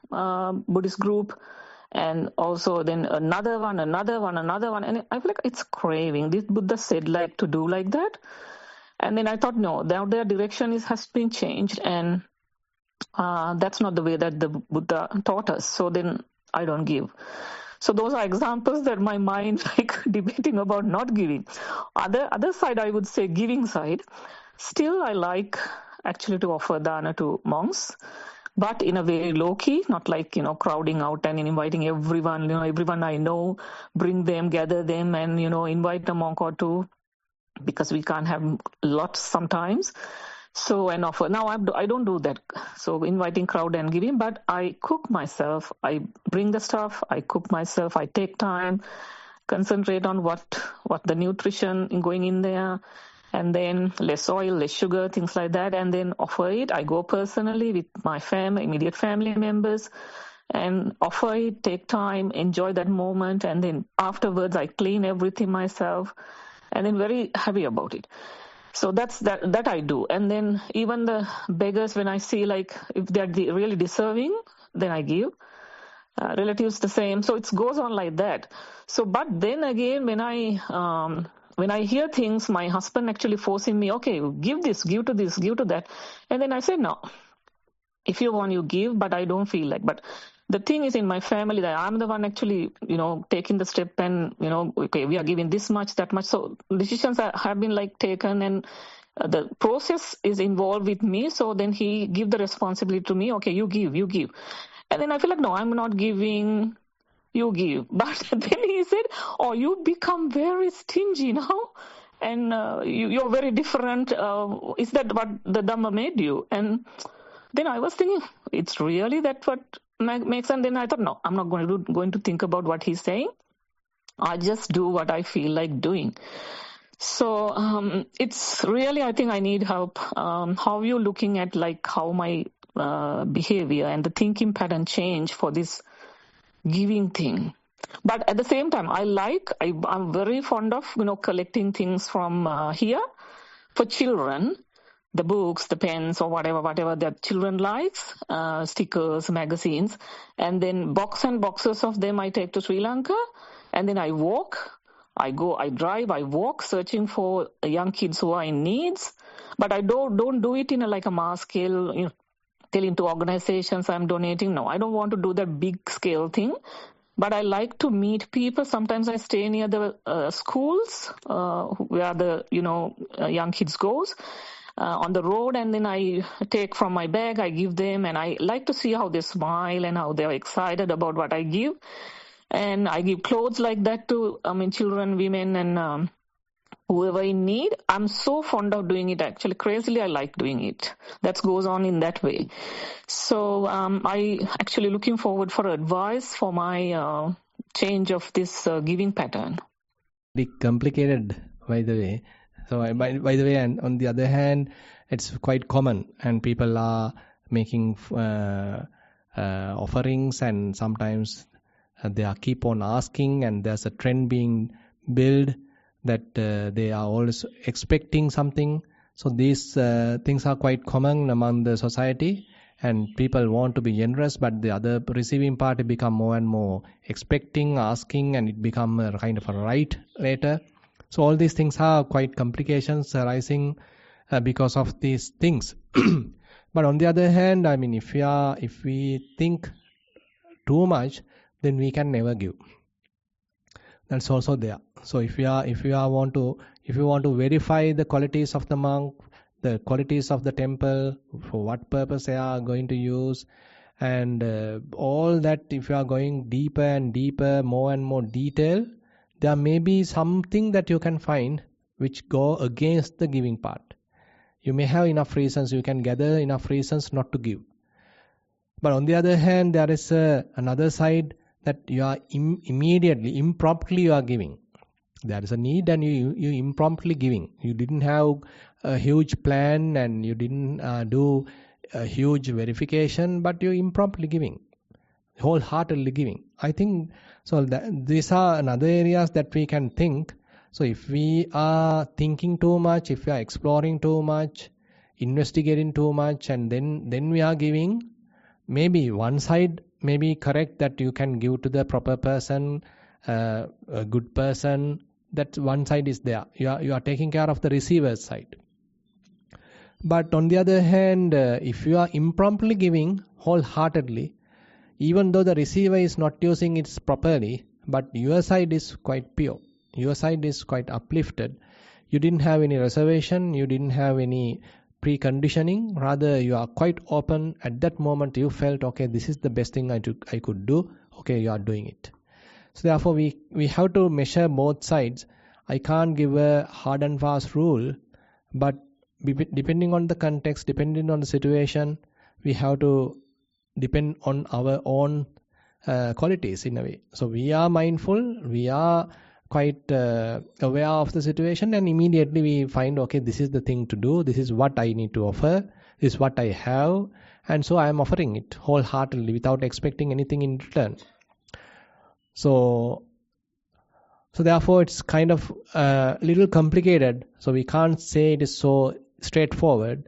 J: Buddhist group. And also then another one. And I feel like it's craving. This Buddha said like to do like that. And then I thought, no, their direction has been changed. And that's not the way that the Buddha taught us. So then I don't give. So those are examples that my mind like debating about not giving. Other side, I would say giving side. Still, I like actually to offer dana to monks, but in a very low key, not like, crowding out and inviting everyone, everyone I know, bring them, gather them and, invite a monk or two. because we can't have lots sometimes. So and offer. Now I don't do that. So inviting crowd and giving, but I cook myself. I bring the stuff. I cook myself. I take time, concentrate on what the nutrition going in there, and then less oil, less sugar, things like that, and then offer it. I go personally with my immediate family members, and offer it, take time, enjoy that moment, and then afterwards I clean everything myself, and then very happy about it. So that I do. And then even the beggars, when I see like if they're really deserving, then I give. Relatives the same. So it goes on like that. So, but then again, when I hear things, my husband actually forcing me, okay, give this, give to this, give to that. And then I say, no, if you want, you give, but I don't feel like. But the thing is in my family that I'm the one actually, taking the step and, okay, we are giving this much, that much. So decisions have been like taken, and the process is involved with me. So then he give the responsibility to me. Okay, you give. And then I feel like, no, I'm not giving, you give. But then he said, oh, you become very stingy now. And you're very different. Is that what the Dhamma made you? And then I was thinking, it's really that what makes sense. And then I thought, no, I'm not going to think about what he's saying. I just do what I feel like doing. So it's really, I think I need help. How you looking at like how my behavior and the thinking pattern change for this giving thing. But at the same time, I'm very fond of, collecting things from here for children, the books, the pens or whatever that children likes, stickers, magazines, and then boxes of them I take to Sri Lanka, and then I drive, I walk, searching for young kids who are in needs. But I don't do it in like a mass scale, telling to organizations I'm donating. No, I don't want to do that big scale thing. But I like to meet people. Sometimes I stay near the schools where the young kids goes on the road, and then I take from my bag, I give them, and I like to see how they smile and how they're excited about what I give. And I give clothes like that to children, women, and whoever in need. I'm so fond of doing it. Actually, crazily, I like doing it. That goes on in that way. So I actually looking forward for advice for my change of this giving pattern.
A: Bit complicated, by the way. So by the way, and on the other hand, it's quite common, and people are making offerings, and sometimes they are keep on asking, and there's a trend being built that they are always expecting something. So these things are quite common among the society, and people want to be generous, but the other receiving party become more and more expecting, asking, and it become a kind of a right later. So all these things are quite complications arising because of these things. But on the other hand, I mean, if we think too much, then we can never give. That's also there. So if you want to verify the qualities of the monk, the qualities of the temple, for what purpose they are going to use, and all that, if you are going deeper and deeper, more and more detail, there may be something that you can find which go against the giving part. You may have enough reasons, you can gather enough reasons not to give. But on the other hand, there is another side that you are impromptly you are giving. There is a need and you impromptly giving. You didn't have a huge plan and you didn't do a huge verification, but you impromptly giving, wholeheartedly giving. I think so. These are another areas that we can think. So if we are thinking too much, if we are exploring too much, investigating too much, and then we are giving, maybe one side may be correct that you can give to the proper person, a good person. That one side is there. You are taking care of the receiver's side. But on the other hand, if you are impromptly giving wholeheartedly, even though the receiver is not using it properly, but your side is quite pure, your side is quite uplifted, you didn't have any reservation, you didn't have any preconditioning, rather you are quite open. At that moment you felt, okay, this is the best thing I could do, okay, you are doing it. So therefore we have to measure both sides. I can't give a hard and fast rule, but depending on the context, depending on the situation, we have to depend on our own qualities in a way. So we are mindful, we are quite aware of the situation, and immediately we find, okay, this is the thing to do, this is what I need to offer, this is what I have, and so I am offering it wholeheartedly without expecting anything in return. So therefore it's kind of a little complicated. So we can't say it is so straightforward.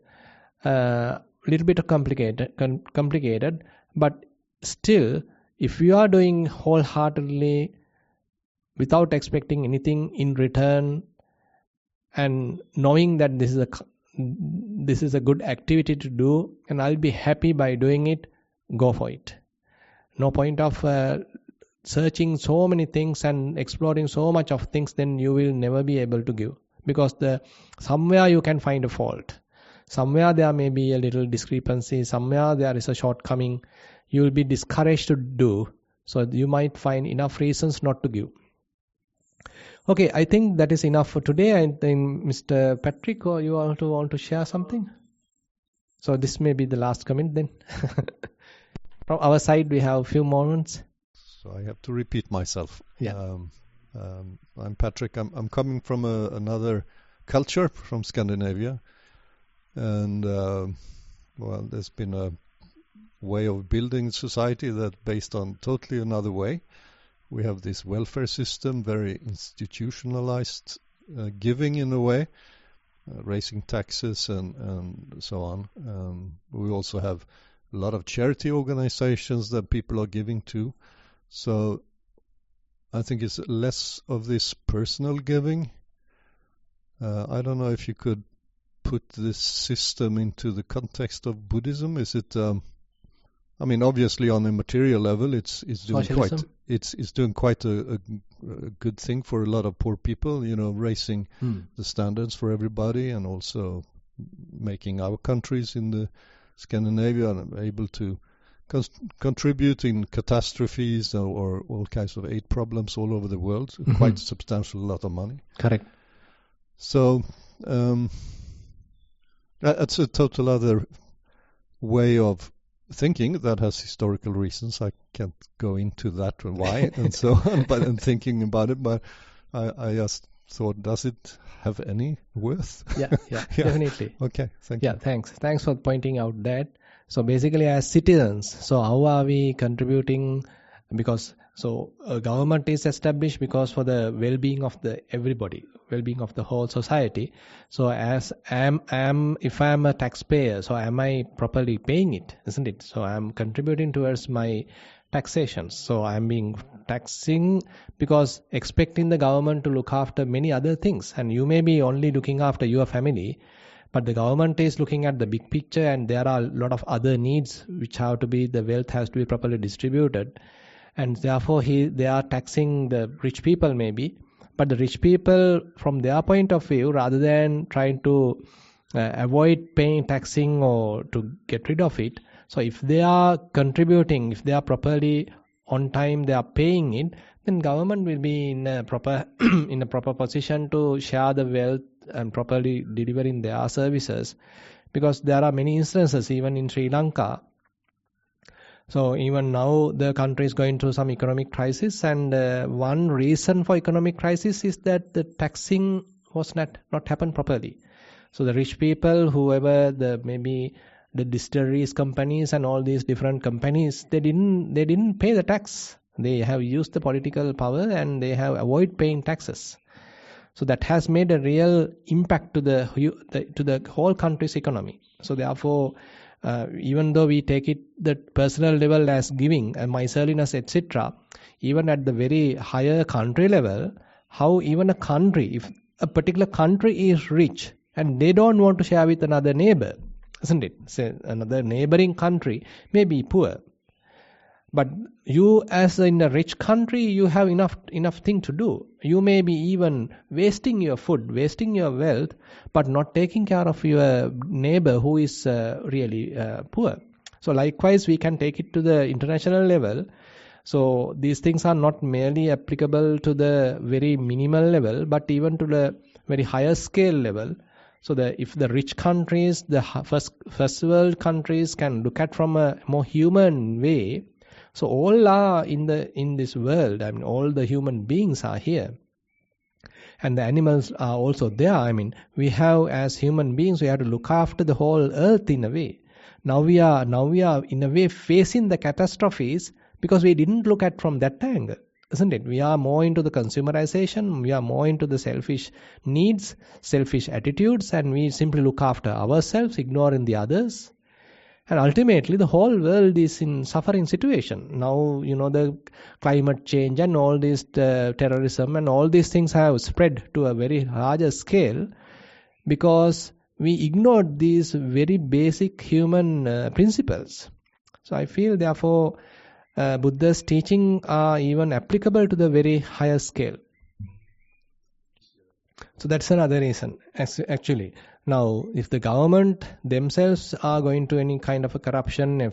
A: Little bit complicated, but still, if you are doing wholeheartedly without expecting anything in return, and knowing that this is a good activity to do, and I'll be happy by doing it, go for it. No point of searching so many things and exploring so much of things, then you will never be able to give, because somewhere you can find a fault, somewhere there may be a little discrepancy, somewhere there is a shortcoming, you will be discouraged to do, so you might find enough reasons not to give. Okay, I think that is enough for today. I think Mr. Patrick, or you also want to share something? So this may be the last comment then. From our side we have a few moments.
K: So I have to repeat myself.
A: Yeah.
K: I'm Patrick. I'm coming from another culture, from Scandinavia, and well, there's been a way of building society that based on totally another way. We have this welfare system, very institutionalized giving in a way, raising taxes and so on. We also have a lot of charity organizations that people are giving to. So I think it's less of this personal giving. I don't know if you could put this system into the context of Buddhism. Is it? I mean, obviously on a material level, it's doing quite a good thing for a lot of poor people. You know, raising the standards for everybody, and also making our countries in the Scandinavia able to contribute in catastrophes or all kinds of aid problems all over the world. Quite a substantial lot of money.
A: Correct.
K: So that's a total other way of thinking that has historical reasons. I can't go into that and why and so on, but I'm thinking about it. But I just thought, does it have any worth?
A: Yeah, definitely.
K: Okay, thank you.
A: Yeah, thanks for pointing out that. So basically, as citizens, so how are we contributing? Because a government is established because for the well-being of everybody, well-being of the whole society. So if I'm a taxpayer, so am I properly paying it, isn't it? So I'm contributing towards my taxation. So I'm being taxing because expecting the government to look after many other things, and you may be only looking after your family, but the government is looking at the big picture, and there are a lot of other needs which have to be, the wealth has to be properly distributed, and therefore they are taxing the rich people maybe. But the rich people, from their point of view, rather than trying to avoid paying taxing or to get rid of it, so if they are contributing, if they are properly on time, they are paying it, then government will be in a proper position to share the wealth and properly delivering their services. Because there are many instances, even in Sri Lanka. So even now the country is going through some economic crisis, and one reason for economic crisis is that the taxing was not happened properly. So the rich people, whoever maybe the distilleries companies and all these different companies, they didn't pay the tax. They have used the political power and they have avoided paying taxes. So that has made a real impact to the whole country's economy. So therefore, even though we take it the personal level as giving and miserliness, etc., even at the very higher country level, how even a country, if a particular country is rich and they don't want to share with another neighbor, isn't it? Say another neighboring country may be poor, but you, as in a rich country, you have enough thing to do. You may be even wasting your food, wasting your wealth, but not taking care of your neighbor who is really poor. So likewise, we can take it to the international level. So these things are not merely applicable to the very minimal level, but even to the very higher scale level. So if the rich countries, the first world countries can look at from a more human way, so all are in this world. I mean, all the human beings are here, and the animals are also there. I mean, we have, as human beings, we have to look after the whole earth in a way. Now we are in a way facing the catastrophes because we didn't look at from that angle, isn't it? We are more into the consumerization, we are more into the selfish needs, selfish attitudes, and we simply look after ourselves, ignoring the others. And ultimately, the whole world is in suffering situation. Now, the climate change and all this terrorism and all these things have spread to a very larger scale because we ignored these very basic human principles. So I feel, therefore, Buddha's teaching are even applicable to the very higher scale. So that's another reason, actually. Now, if the government themselves are going to any kind of a corruption,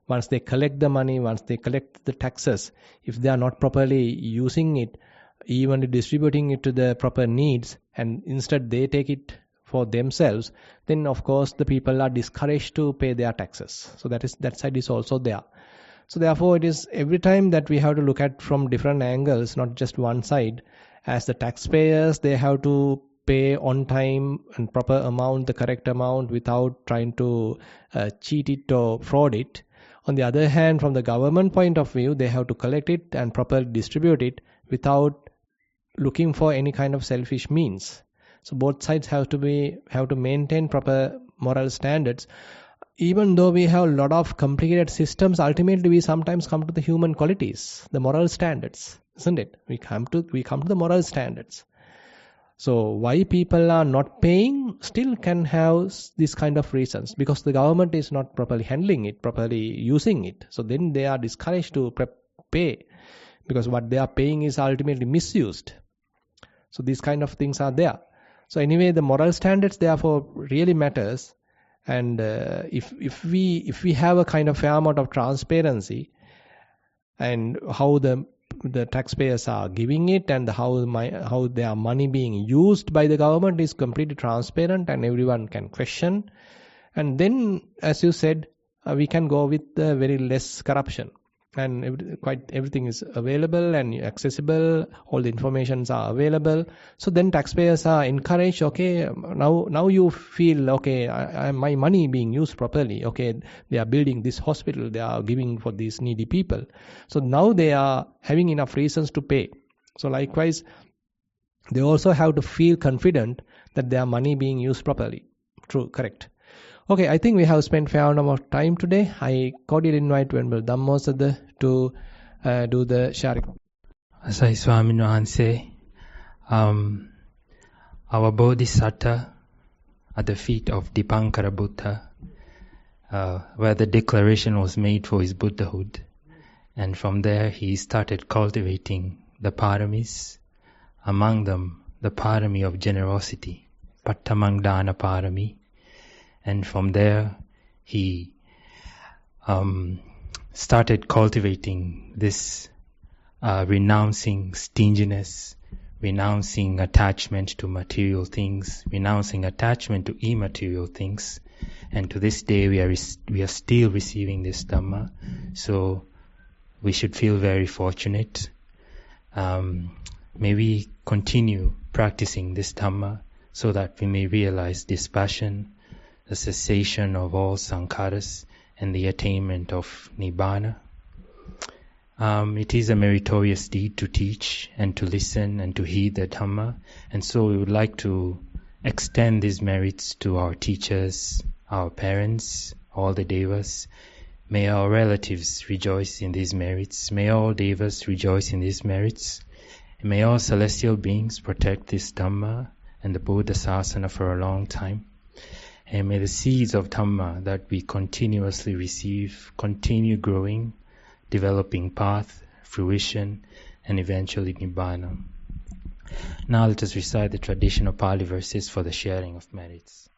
A: once they collect the money, once they collect the taxes, if they are not properly using it, even distributing it to the proper needs, and instead they take it for themselves, then of course the people are discouraged to pay their taxes. So that side is also there. So therefore, it is every time that we have to look at from different angles, not just one side. As the taxpayers, they have to pay on time and proper amount, the correct amount, without trying to cheat it or fraud it. On the other hand, from the government point of view, they have to collect it and properly distribute it without looking for any kind of selfish means. So both sides have to maintain proper moral standards. Even though we have a lot of complicated systems, ultimately we sometimes come to the human qualities, the moral standards, isn't it? We come to the moral standards. So why people are not paying still can have these kind of reasons, because the government is not properly handling it, properly using it. So then they are discouraged to pay, because what they are paying is ultimately misused. So these kind of things are there. So anyway, the moral standards therefore really matters. And if we have a kind of fair amount of transparency and how the taxpayers are giving it and how their money being used by the government is completely transparent and everyone can question, and then, as you said, we can go with very less corruption, and everything is available and accessible, all the informations are available. So then taxpayers are encouraged, okay, now you feel, okay, my money being used properly, okay, they are building this hospital, they are giving for these needy people, so now they are having enough reasons to pay. So likewise, they also have to feel confident that their money being used properly. True, correct. Okay, I think we have spent fair amount of time today. I cordially invite Venerable Dhammosada to do the sharing.
C: Asai Swamin Wahanse, our Bodhisattva at the feet of Dipankara Buddha, where the declaration was made for his Buddhahood. And from there he started cultivating the paramis, among them the parami of generosity, Pattamang Dana Parami. And from there, he started cultivating this renouncing stinginess, renouncing attachment to material things, renouncing attachment to immaterial things. And to this day, we are still receiving this Dhamma. So we should feel very fortunate. May we continue practicing this Dhamma so that we may realize dispassion, the cessation of all sankharas, and the attainment of Nibbana. It is a meritorious deed to teach and to listen and to heed the Dhamma, and so we would like to extend these merits to our teachers, our parents, all the devas. May our relatives rejoice in these merits. May all devas rejoice in these merits. And may all celestial beings protect this Dhamma and the Buddha Sasana for a long time. And may the seeds of Dhamma that we continuously receive continue growing, developing path, fruition, and eventually Nibbana. Now let us recite the traditional Pali verses for the sharing of merits.